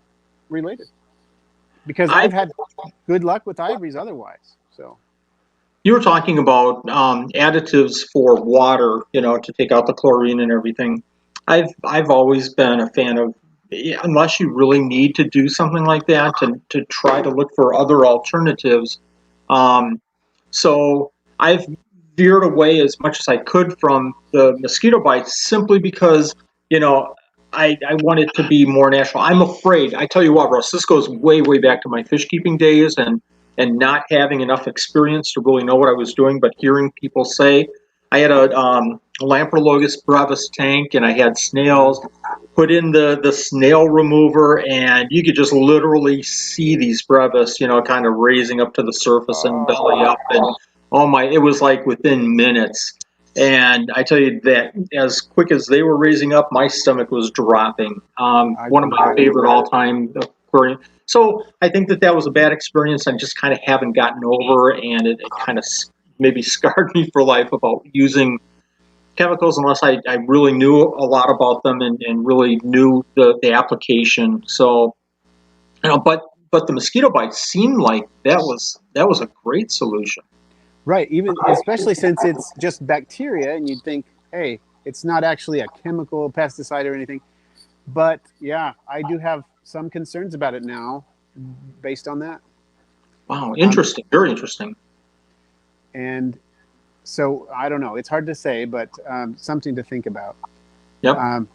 related. Because I've had good luck with ivories otherwise. So. You were talking about additives for water, to take out the chlorine and everything. I've always been a fan of, unless you really need to do something like that, to try to look for other alternatives. So I've veered away as much as I could from the mosquito bites, simply because, I want it to be more natural. I'm afraid. I tell you what, Russ, this goes way, way back to my fish keeping days, and not having enough experience to really know what I was doing, but hearing people say. I had a Lamprologus brevis tank, and I had snails. Put in the snail remover, and you could just literally see these brevis, kind of raising up to the surface and belly up. And it was like within minutes. And I tell you that as quick as they were raising up, my stomach was dropping. One of my favorite all-time aquarium. So I think that was a bad experience. I just kind of haven't gotten over, and it kind of maybe scarred me for life about using chemicals unless I really knew a lot about them and really knew the application. So, but the mosquito bites seemed like that was a great solution. Right, especially since it's just bacteria, and you'd think, hey, it's not actually a chemical pesticide or anything. But yeah, I do have some concerns about it now based on that. Wow, interesting. Very interesting. And so I don't know. It's hard to say, but something to think about. Yep.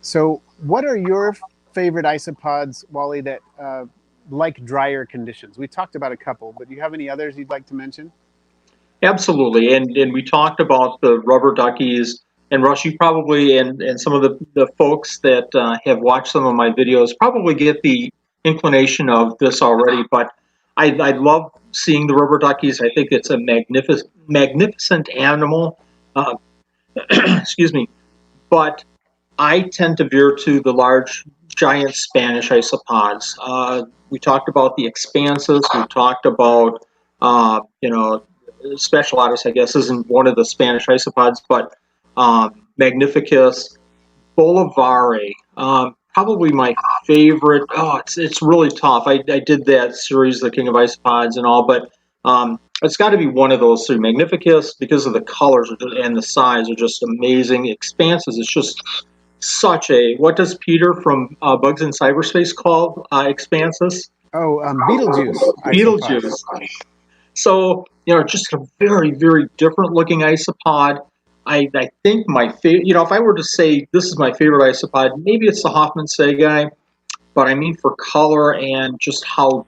So what are your favorite isopods, Wally, that like drier conditions? We talked about a couple, but do you have any others you'd like to mention? Absolutely. And we talked about the rubber duckies. and Russ, you probably and some of the folks that have watched some of my videos probably get the inclination of this already. But I love seeing the rubber duckies. I think it's a magnificent animal. Uh, excuse me, but I tend to veer to the large, giant Spanish isopods. We talked about the expanses. We talked about, Specialatus, I guess, isn't one of the Spanish isopods, but Magnificus, Bolivare, probably my favorite. Oh, it's really tough. I did that series, The King of Isopods and all, but it's got to be one of those three. Magnificus, because of the colors and the size, are just amazing. Expanses, it's just such a, what does Peter from Bugs in Cyberspace call Expanses? Oh, Beetlejuice. Beetlejuice. So, just a very, very different looking isopod. I think my favorite, if I were to say this is my favorite isopod, maybe it's the Hoffman Segai, but I mean for color and just how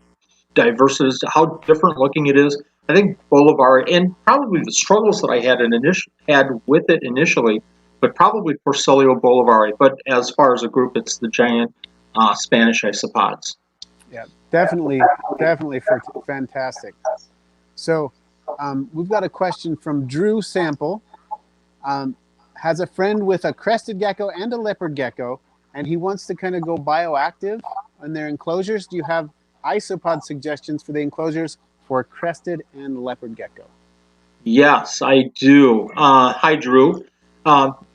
diverse it is, how different looking it is. I think Bolivar, and probably the struggles that I had with it initially, but probably Porcelio Bolivar. But as far as a group, it's the giant Spanish isopods. Yeah, definitely fantastic. So we've got a question from Drew Sample. Has a friend with a crested gecko and a leopard gecko, and he wants to kind of go bioactive in their enclosures. Do you have isopod suggestions for the enclosures for crested and leopard gecko? Yes, I do. Hi, Drew.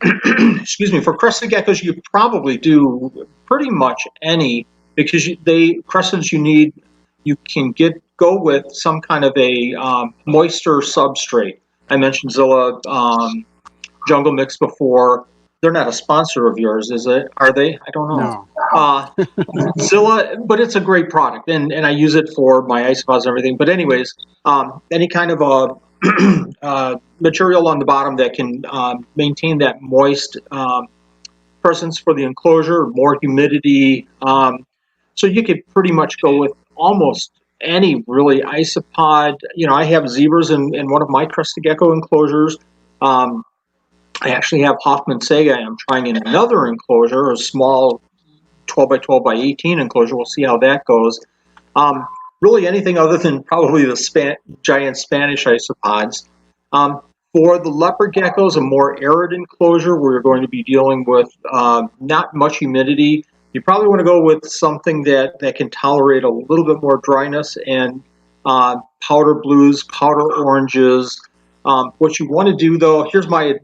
Excuse me. For crested geckos, you probably do pretty much any, because cresteds you can go with some kind of a moisture substrate. I mentioned Zilla Jungle Mix before. They're not a sponsor of yours, is it? Are they? I don't know. No. Zilla, but it's a great product, and I use it for my isopods and everything. But anyways, any kind of a material on the bottom that can maintain that moist presence for the enclosure, more humidity. So you could pretty much go with almost any really isopod. I have zebras in one of my crested gecko enclosures. I actually have Hoffman Segai. I'm trying in another enclosure, a small 12 by 12 by 18 enclosure. We'll see how that goes. Really anything other than probably the giant Spanish isopods. For the leopard geckos, a more arid enclosure where you're going to be dealing with not much humidity, you probably want to go with something that can tolerate a little bit more dryness, and powder blues, powder oranges. What you want to do, though, here's my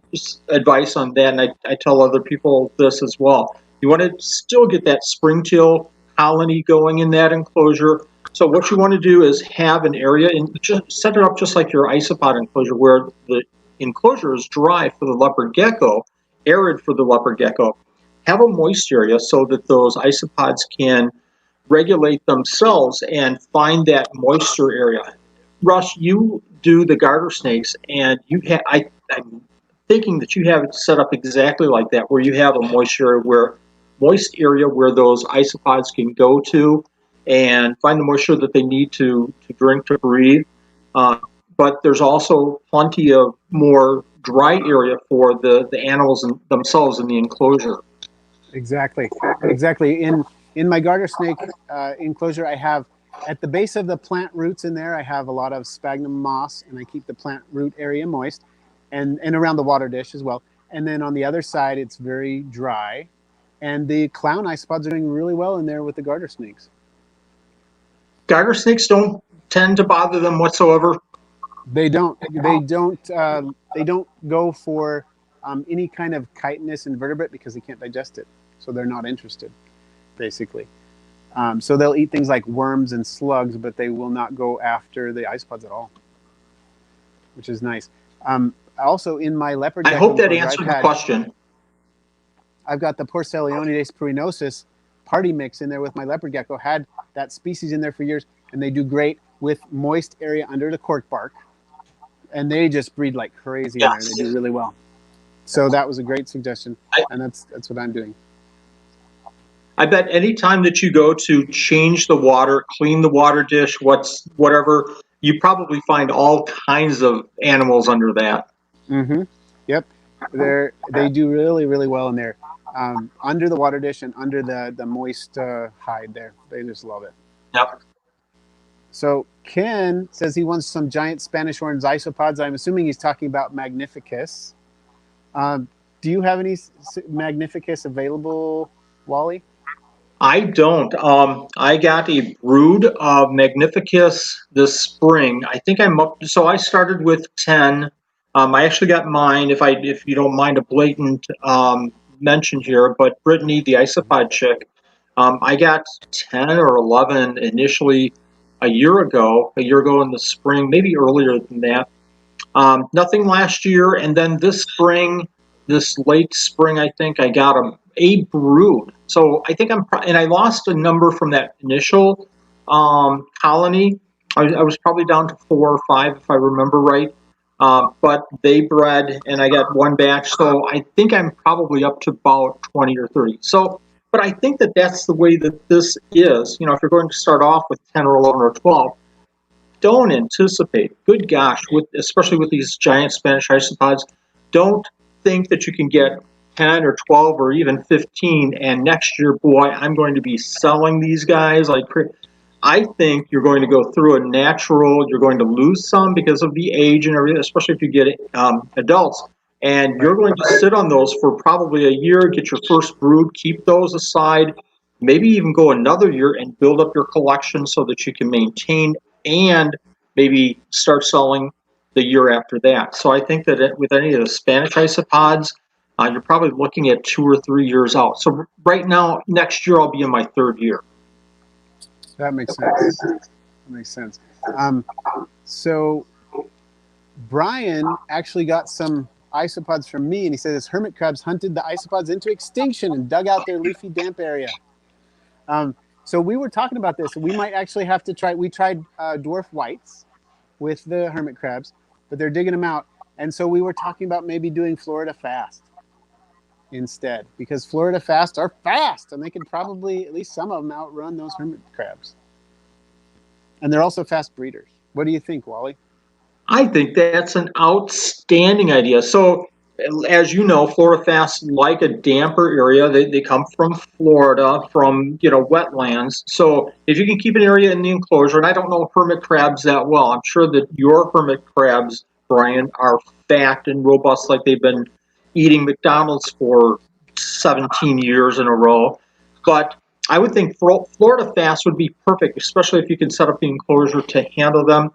advice on that, and I tell other people this as well. You want to still get that springtail colony going in that enclosure. So what you want to do is have an area and just set it up just like your isopod enclosure, where the enclosure is dry for the leopard gecko, arid for the leopard gecko. Have a moist area so that those isopods can regulate themselves and find that moisture area. Russ, you do the garter snakes, and I'm thinking that you have it set up exactly like that, where you have a moist area where those isopods can go to and find the moisture that they need to drink, to breathe. But there's also plenty of more dry area for the animals themselves in the enclosure. Exactly. In my garter snake enclosure, I have at the base of the plant roots in there, I have a lot of sphagnum moss, and I keep the plant root area moist, and around the water dish as well. And then on the other side, it's very dry, and the clown isopods are doing really well in there with the garter snakes. Garter snakes don't tend to bother them whatsoever. They don't go for any kind of chitinous invertebrate because they can't digest it, so they're not interested, basically. So they'll eat things like worms and slugs, but they will not go after the isopods at all, which is nice. Also, in my leopard gecko, I hope that answered the question. I've got the Porcelionides pruinosus party mix in there with my leopard gecko. Had that species in there for years, and they do great with moist area under the cork bark, and they just breed like crazy in there. They do really well. So that was a great suggestion, and that's what I'm doing. I bet any time that you go to change the water, clean the water dish, whatever, you probably find all kinds of animals under that. Mm-hmm. Yep. They do really, really well in there. Under the water dish and under the moist hide there. They just love it. Yep. So Ken says he wants some giant Spanish orange isopods. I'm assuming he's talking about Magnificus. Do you have any Magnificus available, Wally? I don't. I got a brood of Magnificus this spring. I think I'm up. So I started with 10. I actually got mine. If you don't mind a blatant mention here, but Brittany, the Isopod chick, I got 10 or 11 initially a year ago. A year ago in the spring, maybe earlier than that. Nothing last year, and then this spring, this late spring, I think I got a brood. So I think and I lost a number from that initial colony. I was probably down to 4 or 5 if I remember right. But they bred, and I got one batch. So I think I'm probably up to about 20 or 30. So, but I think that that's the way that this is. You know, if you're going to start off with 10 or 11 or 12, don't anticipate, good gosh, especially with these giant Spanish isopods, don't think that you can get 10 or 12 or even 15 and next year, boy, I'm going to be selling these guys like I think you're going to go through a natural, you're going to lose some because of the age and everything, especially if you get adults. And you're going to sit on those for probably a year, get your first brood, keep those aside, maybe even go another year and build up your collection so that you can maintain and maybe start selling the year after that. So I think that with any of the Spanish isopods, you're probably looking at 2 or 3 years out. So right now, next year, I'll be in my 3rd year. That makes sense. That makes sense. So Brian actually got some isopods from me, and he said his hermit crabs hunted the isopods into extinction and dug out their leafy damp area. So we were talking about this. We might actually have to try. We tried dwarf whites with the hermit crabs, but they're digging them out. And so we were talking about maybe doing Florida Fast instead, because Florida Fast are fast, and they can probably, at least some of them, outrun those hermit crabs. And they're also fast breeders. What do you think, Wally? I think that's an outstanding idea. So, as you know, Florida Fasts like a damper area. They come from Florida, from wetlands. So if you can keep an area in the enclosure, and I don't know hermit crabs that well, I'm sure that your hermit crabs, Brian, are fat and robust, like they've been eating McDonald's for 17 years in a row. But I would think Florida Fast would be perfect, especially if you can set up the enclosure to handle them.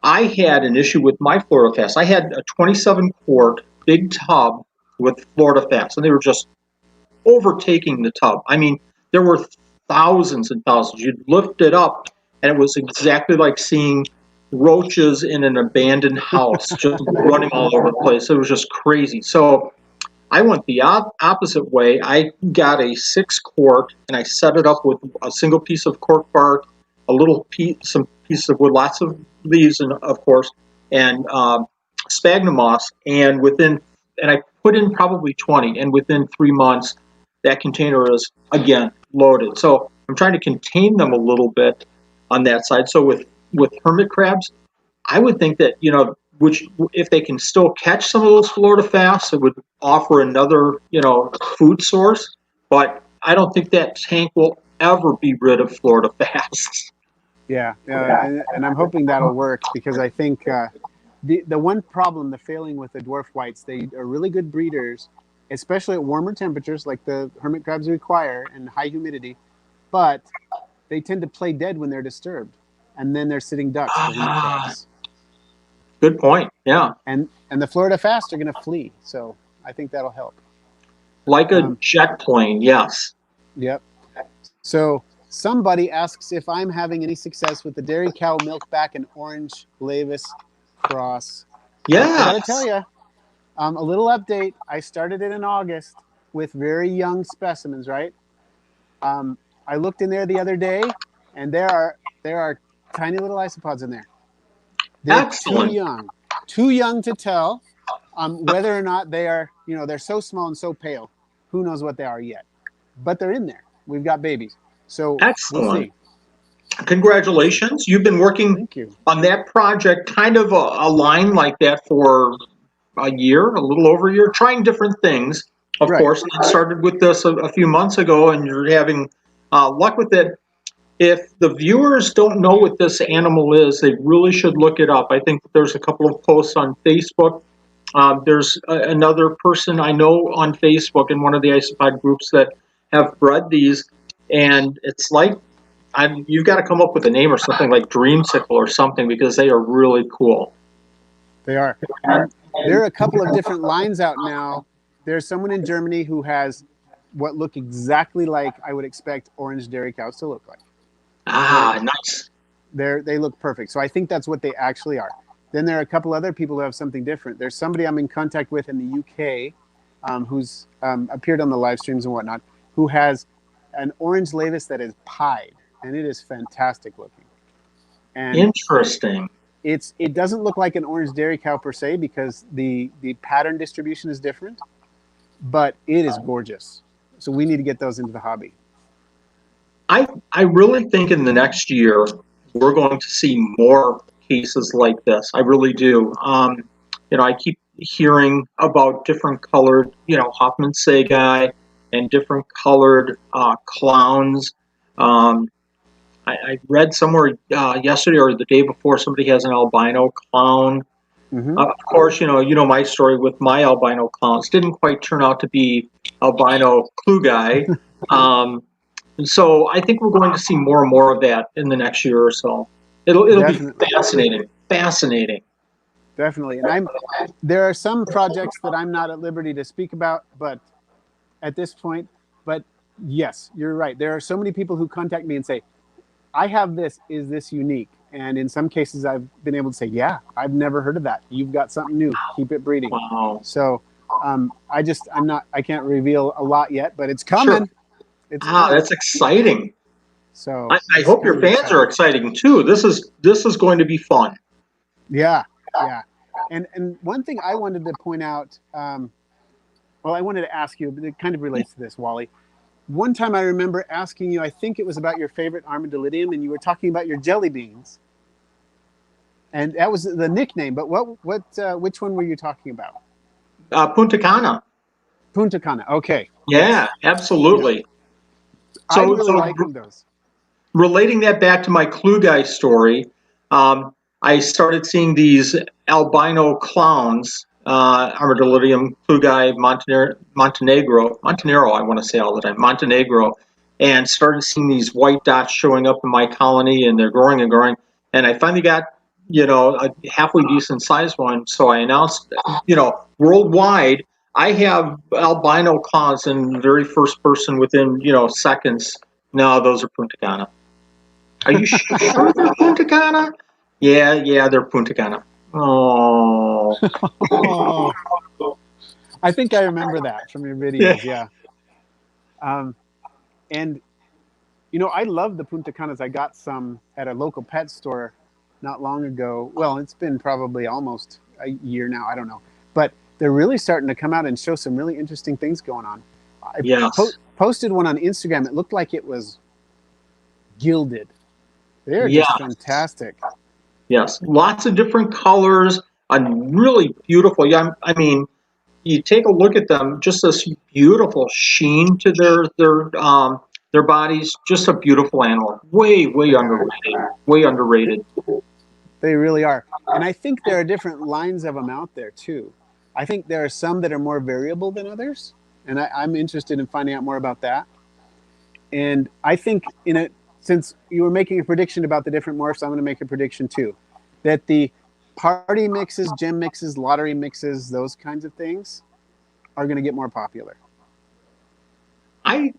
I had an issue with my Florida Fast. I had a 27 quart big tub with Florida Fast, and they were just overtaking the tub. I mean, there were thousands and thousands. You'd lift it up, and it was exactly like seeing roaches in an abandoned house, just running all over the place. It was just crazy. So I went the opposite way. I got a 6 quart, and I set it up with a single piece of cork bark, a little piece, some pieces of wood, lots of leaves, and of course, and sphagnum moss. And I put in probably 20, and within 3 months, that container is again loaded. So I'm trying to contain them a little bit on that side. So with hermit crabs, I would think that which if they can still catch some of those Florida Fasts, it would offer another food source. But I don't think that tank will ever be rid of Florida Fasts. Yeah, and I'm hoping that'll work, because I think the one problem, the failing with the dwarf whites, they are really good breeders, especially at warmer temperatures like the hermit crabs require and high humidity, but they tend to play dead when they're disturbed, and then they're sitting ducks for hermit crabs. Good point. Yeah. And the Florida Fast are going to flee, so I think that'll help. Like a jet plane, yes. Yep. So somebody asks if I'm having any success with the dairy cow milkback and orange Lavis cross. Yeah. I gotta tell you, a little update. I started it in August with very young specimens, right? I looked in there the other day, and there are tiny little isopods in there. They're Excellent. too young to tell whether or not they are. They're so small and so pale. Who knows what they are yet? But they're in there. We've got babies. So excellent. We'll see. Congratulations. You've been working on that project, kind of a line like that for a year, a little over a year, trying different things, of Right. course. And I started with this a few months ago, and you're having luck with it. If the viewers don't know what this animal is, they really should look it up. I think there's a couple of posts on Facebook. There's another person I know on Facebook in one of the isopod groups that have bred these, and it's like you've got to come up with a name or something like Dreamsicle or something because they are really cool. They are. And there are a couple of different lines out now. There's someone in Germany who has what look exactly like I would expect orange dairy cows to look like. Nice. They look perfect. So I think that's what they actually are. Then there are a couple other people who have something different. There's somebody I'm in contact with in the UK who's appeared on the live streams and whatnot, who has an orange lavis that is pied, and it is fantastic looking. And interesting. It doesn't look like an orange dairy cow per se because the pattern distribution is different, but it is gorgeous. So we need to get those into the hobby. I really think in the next year we're going to see more cases like this. I really do. I keep hearing about different colored, Hoffman Sagi and different colored clowns. I read somewhere yesterday or the day before somebody has an albino clown. Mm-hmm. Of course, you know my story with my albino clowns didn't quite turn out to be albino clue guy. And so I think we're going to see more and more of that in the next year or so. It'll be fascinating. Definitely. And there are some projects that I'm not at liberty to speak about, but at this point, but yes, you're right. There are so many people who contact me and say, I have this, is this unique? And in some cases I've been able to say, yeah, I've never heard of that. You've got something new, keep it breeding. Wow. So I can't reveal a lot yet, but it's coming. Sure. It's coming. That's exciting. So I hope your fans are exciting too. This is going to be fun. Yeah. And one thing I wanted to point out, I wanted to ask you, but it kind of relates to this, Wally. One time I remember asking you, I think it was about your favorite Armadillidium, and you were talking about your jelly beans. And that was the nickname, but which one were you talking about? Punta Cana. Punta Cana, okay. Yeah, absolutely. Yeah. So, I really like those. Relating that back to my clue guy story, I started seeing these albino clowns, Armadillidium, clue guy, Montenegro, I want to say all the time, Montenegro, and started seeing these white dots showing up in my colony, and they're growing and growing. And I finally got, a halfway decent sized one. So I announced, worldwide, I have albino clowns, and the very first person within, seconds, no, those are Punta Cana. Are you sure they're Punta Cana? Yeah, they're Punta Cana. Oh. I think I remember that from your videos, yeah. And, I love the Punta Canas. I got some at a local pet store not long ago. Well, it's been probably almost a year now. I don't know. But they're really starting to come out and show some really interesting things going on. I posted one on Instagram. It looked like it was gilded. They're just fantastic. Yes, lots of different colors and really beautiful. Yeah, I mean, you take a look at them, just this beautiful sheen to their bodies. Just a beautiful animal. Way underrated. They really are. And I think there are different lines of them out there too. I think there are some that are more variable than others, and I'm interested in finding out more about that. And I think since you were making a prediction about the different morphs, I'm going to make a prediction too, that the party mixes, gem mixes, lottery mixes, those kinds of things are going to get more popular. I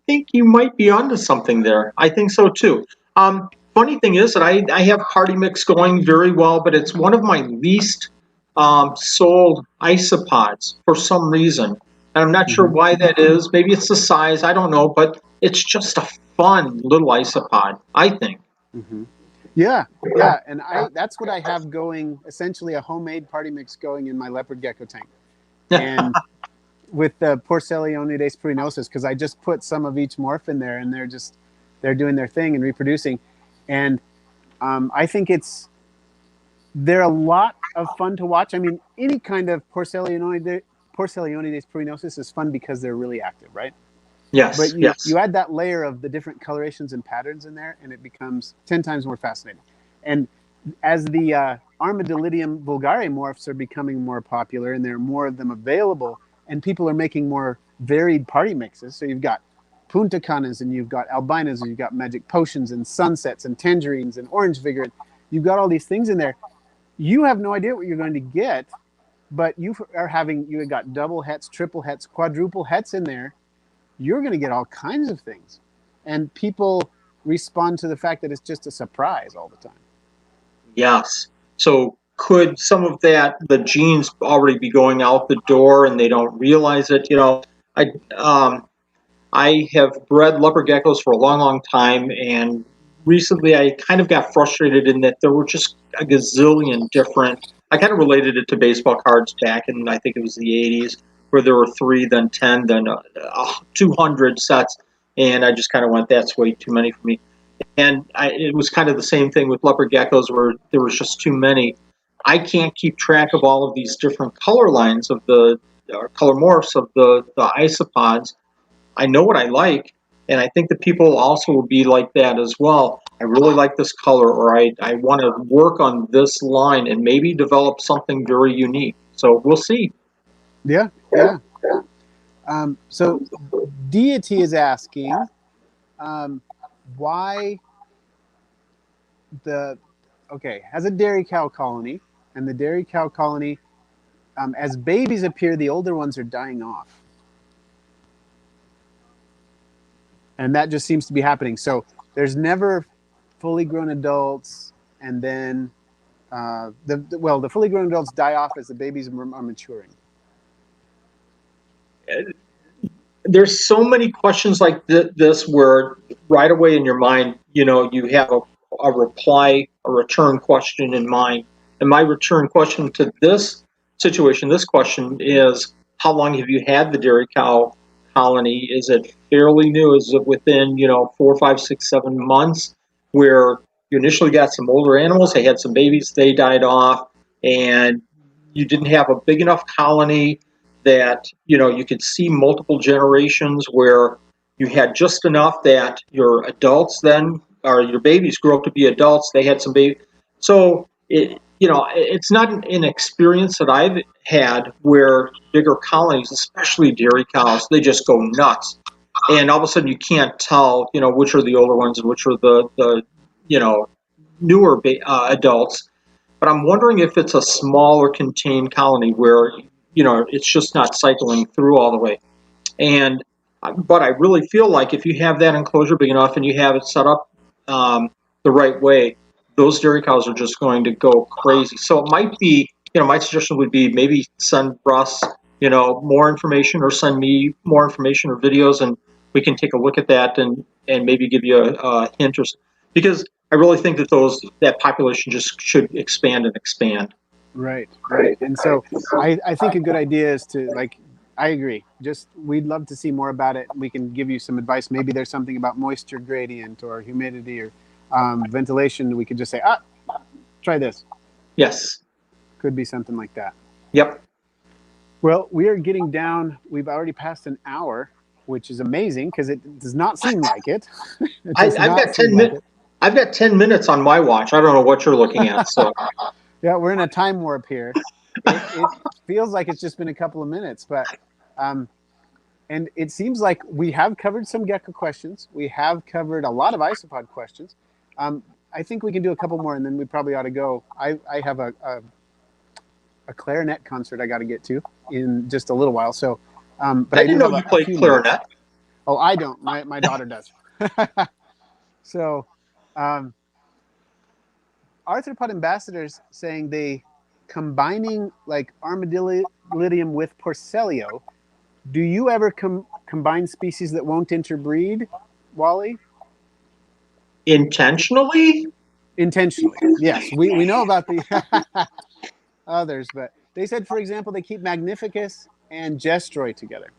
think you might be onto something there. I think so too. Funny thing is that I have party mix going very well, but it's one of my least sold isopods for some reason. And I'm not sure why that is. Maybe it's the size. I don't know. But it's just a fun little isopod, I think. Mm-hmm. Yeah. And that's what I have going, essentially a homemade party mix going in my leopard gecko tank. And with the Porcellonides pruinosus, because I just put some of each morph in there, and they're doing their thing and reproducing. And I think They're a lot of fun to watch. I mean, any kind of Porcellonides pruinosis is fun because they're really active, right? But Yes, you yes. add that layer of the different colorations and patterns in there, and it becomes 10 times more fascinating. And as the Armadillidium vulgare morphs are becoming more popular and there are more of them available, and people are making more varied party mixes, so you've got Punta Canas and you've got Albinas and you've got Magic Potions and Sunsets and Tangerines and Orange Vigor. You've got all these things in there. You have no idea what you're going to get, but you got double hets, triple hets, quadruple hets in there. You're going to get all kinds of things. And people respond to the fact that it's just a surprise all the time. Yes. So could some of that, the genes already be going out the door and they don't realize it? I um, I have bred leopard geckos for a long, long time, and recently I kind of got frustrated in that there were just a gazillion different. I kind of related it to baseball cards back in, I think it was the 80s, where there were three, then 10, then 200 sets, and I just kind of went, that's way too many for me. And it was kind of the same thing with leopard geckos, where there was just too many. I can't keep track of all of these different color lines of the color morphs of the isopods. I know what I like, and I think that people also will be like that as well. I really like this color, or I want to work on this line and maybe develop something very unique. So we'll see. Yeah, yeah. So Deity is asking why has a dairy cow colony, and the dairy cow colony, as babies appear, the older ones are dying off. And that just seems to be happening. So there's never fully grown adults, and then the fully grown adults die off as the babies are maturing. There's so many questions like this where right away in your mind, you have a reply, a return question in mind. And my return question to this situation, this question is, how long have you had the dairy cow colony? Is it fairly new? Is it within, 4, 5, 6, 7 months, where you initially got some older animals, they had some babies, they died off, and you didn't have a big enough colony that you could see multiple generations, where you had just enough that your adults then, or your babies, grew up to be adults, they had some baby. So it's not an experience that I've had where bigger colonies, especially dairy cows, they just go nuts, and all of a sudden you can't tell which are the older ones and which are the newer adults. But I'm wondering if it's a smaller contained colony where it's just not cycling through all the way. And but I really feel like if you have that enclosure big enough and you have it set up the right way, those dairy cows are just going to go crazy. So it might be, my suggestion would be maybe send Russ, more information, or send me more information or videos, and we can take a look at that and maybe give you a hint, or because I really think that that population just should expand and expand. Right, right. And so I think a good idea is to, like, I agree. Just we'd love to see more about it. We can give you some advice. Maybe there's something about moisture gradient or humidity or ventilation. We could just say, try this. Yes. Could be something like that. Yep. Well, we are getting down. We've already passed an hour, which is amazing because it does not seem like it. I've got 10 minutes. I've got 10 minutes on my watch. I don't know what you're looking at. So yeah, we're in a time warp here. It feels like it's just been a couple of minutes, but and it seems like we have covered some gecko questions. We have covered a lot of isopod questions. I think we can do a couple more, and then we probably ought to go. I have a clarinet concert I got to get to in just a little while. So, but I didn't know you played clarinet. Minutes. Oh, I don't. My daughter does. So, arthropod ambassadors saying they combining like Armadillidium with Porcellio. Do you ever combine species that won't interbreed, Wally? Intentionally? Intentionally, yes. We know about the others, but they said, for example, they keep Magnificus and Gestroy together.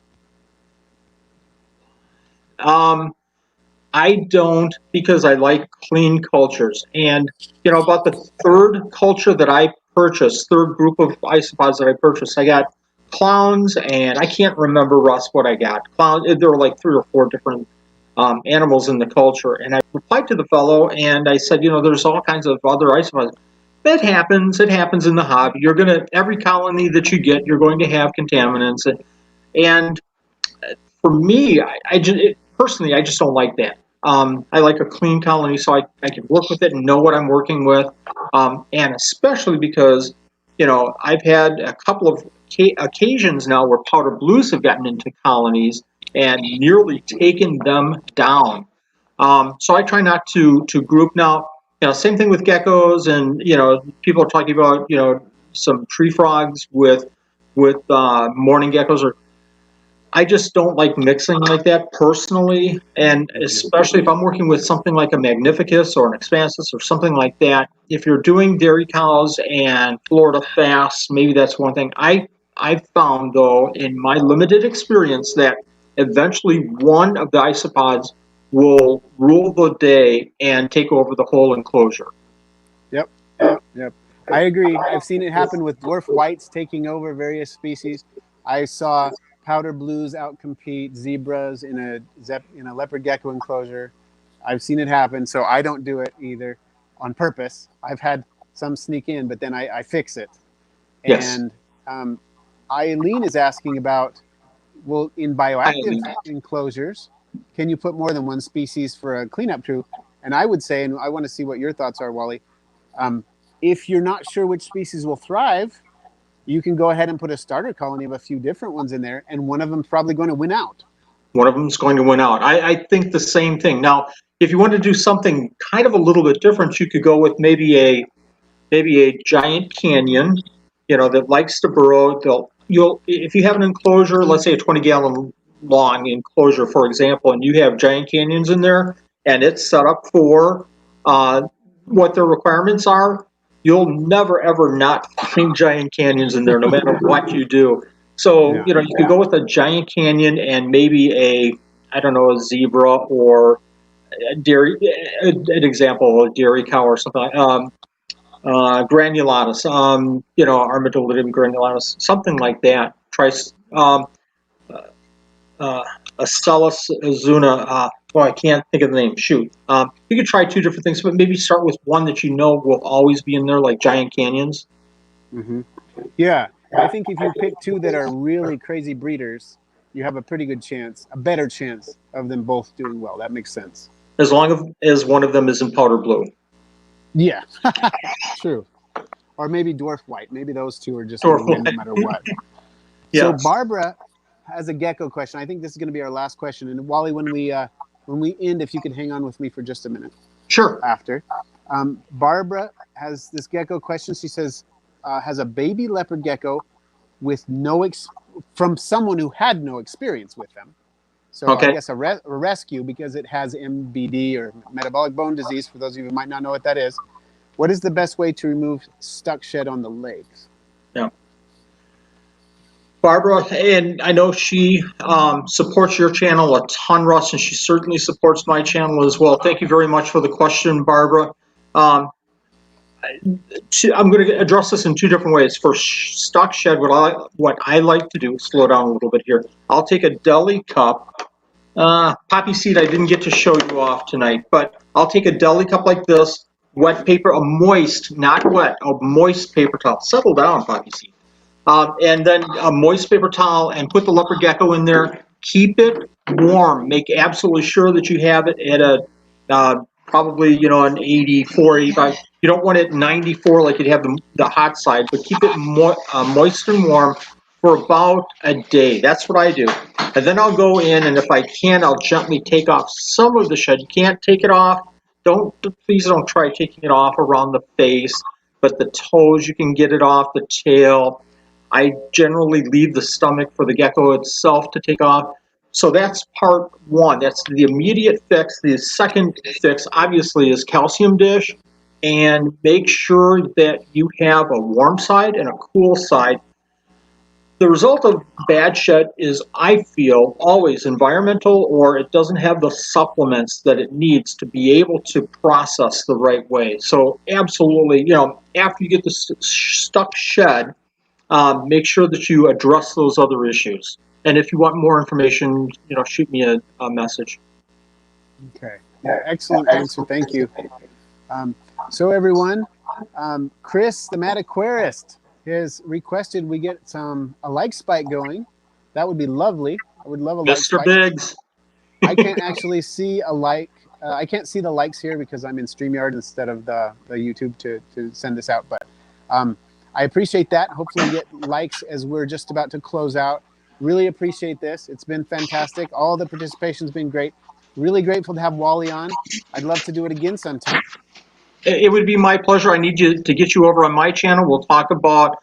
I don't, because I like clean cultures. And, about the third culture that I purchased, third group of isopods that I purchased, I got clowns, and I can't remember, Russ, what I got. Clowns, there were like 3 or 4 different animals in the culture. And I replied to the fellow, and I said, there's all kinds of other isopods. It happens. It happens in the hobby. Every colony that you get, you're going to have contaminants. And for me, personally, I just don't like that. I like a clean colony so I can work with it and know what I'm working with. And especially because, I've had a couple of occasions now where powder blues have gotten into colonies and nearly taken them down. So I try not to group now. Same thing with geckos, and people are talking about some tree frogs with morning geckos. Or I just don't like mixing like that personally, and especially if I'm working with something like a magnificus or an expansus or something like that. If you're doing dairy cows and Florida fasts, maybe that's one thing. I've found, though, in my limited experience, that eventually one of the isopods will rule the day and take over the whole enclosure. Yep. I agree. I've seen it happen with dwarf whites taking over various species. I saw powder blues outcompete zebras in a leopard gecko enclosure. I've seen it happen, so I don't do it either on purpose. I've had some sneak in, but then I fix it. Yes. And Eileen is asking about, well, in bioactive enclosures, can you put more than one species for a cleanup crew? And I would say, and I want to see what your thoughts are, Wally, if you're not sure which species will thrive, you can go ahead and put a starter colony of a few different ones in there, and one of them's probably going to win out. One of them's going to win out. I think the same thing. Now, if you want to do something kind of a little bit different, you could go with maybe a giant canyon, that likes to burrow. If you have an enclosure, let's say a 20-gallon long enclosure, for example, and you have giant canyons in there, and it's set up for what their requirements are, you'll never ever not find giant canyons in there, no matter what you do. So you could go with a giant canyon and maybe a zebra or a dairy. An example, a dairy cow or something like. Granulatus, Armadillidium granulatus, something like that. Try Acellus azuna. I can't think of the name. Shoot. You could try 2 different things, but maybe start with one that will always be in there, like giant canyons. Mm-hmm. Yeah, I think if you pick 2 that are really crazy breeders, you have a pretty good chance, a better chance of them both doing well. That makes sense. As long as one of them is in powder blue. Yeah, true. Or maybe dwarf white. Maybe those 2 are just going to win no matter what. Yes. So Barbara has a gecko question. I think this is going to be our last question. And Wally, when we end, if you could hang on with me for just a minute. Sure. After. Barbara has this gecko question. She says, has a baby leopard gecko with from someone who had no experience with them. So okay. I guess a rescue because it has MBD or metabolic bone disease. For those of you who might not know what that is, what is the best way to remove stuck shed on the legs? Yeah. Barbara, and I know she supports your channel a ton, Russ, and she certainly supports my channel as well. Thank you very much for the question, Barbara. I'm going to address this in 2 different ways. For stuck shed, what I like to do, slow down a little bit here. I'll take a deli cup. Poppy seed, I didn't get to show you off tonight, but I'll take a deli cup like this, wet paper, a moist, not wet, a moist paper towel. Settle down, Poppy seed. And then a moist paper towel and put the leopard gecko in there. Keep it warm. Make absolutely sure that you have it at a probably an 84, 85. You don't want it 94 like you'd have the hot side, but keep it moist and warm for about a day. That's what I do. And then I'll go in, and if I can, I'll gently take off some of the shed. You can't take it off. Please don't try taking it off around the face, but the toes, you can get it off, the tail. I generally leave the stomach for the gecko itself to take off. So that's part 1. That's the immediate fix. The second fix, obviously, is calcium dish. And make sure that you have a warm side and a cool side. The result of bad shed is, I feel, always environmental, or it doesn't have the supplements that it needs to be able to process the right way. So absolutely, after you get the stuck shed, make sure that you address those other issues. And if you want more information, shoot me a message. Okay. Yeah, excellent answer. Thank you. So everyone, Chris, the Mad Aquarist, has requested we get a like spike going. That would be lovely. I would love a like Mr. spike. Biggs. I can't actually see a like. I can't see the likes here because I'm in StreamYard instead of the YouTube to send this out. But I appreciate that. Hopefully we get likes as we're just about to close out. Really appreciate this. It's been fantastic. All the participation's been great. Really grateful to have Wally on. I'd love to do it again sometime. It would be my pleasure. I need to get you over on my channel. We'll talk about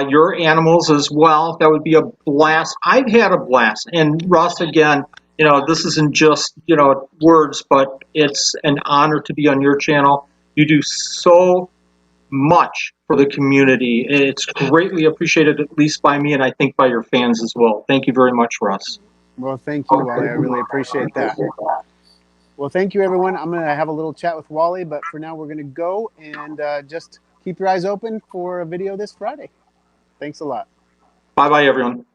your animals as well. That would be a blast. I've had a blast. And Russ, again, this isn't just, words, but it's an honor to be on your channel. You do so much for the community. It's greatly appreciated, at least by me, and I think by your fans as well. Thank you very much, Russ. Well, thank you, Wally. I really appreciate that. Well, thank you, everyone. I'm going to have a little chat with Wally, but for now, we're going to go and just keep your eyes open for a video this Friday. Thanks a lot. Bye-bye, everyone.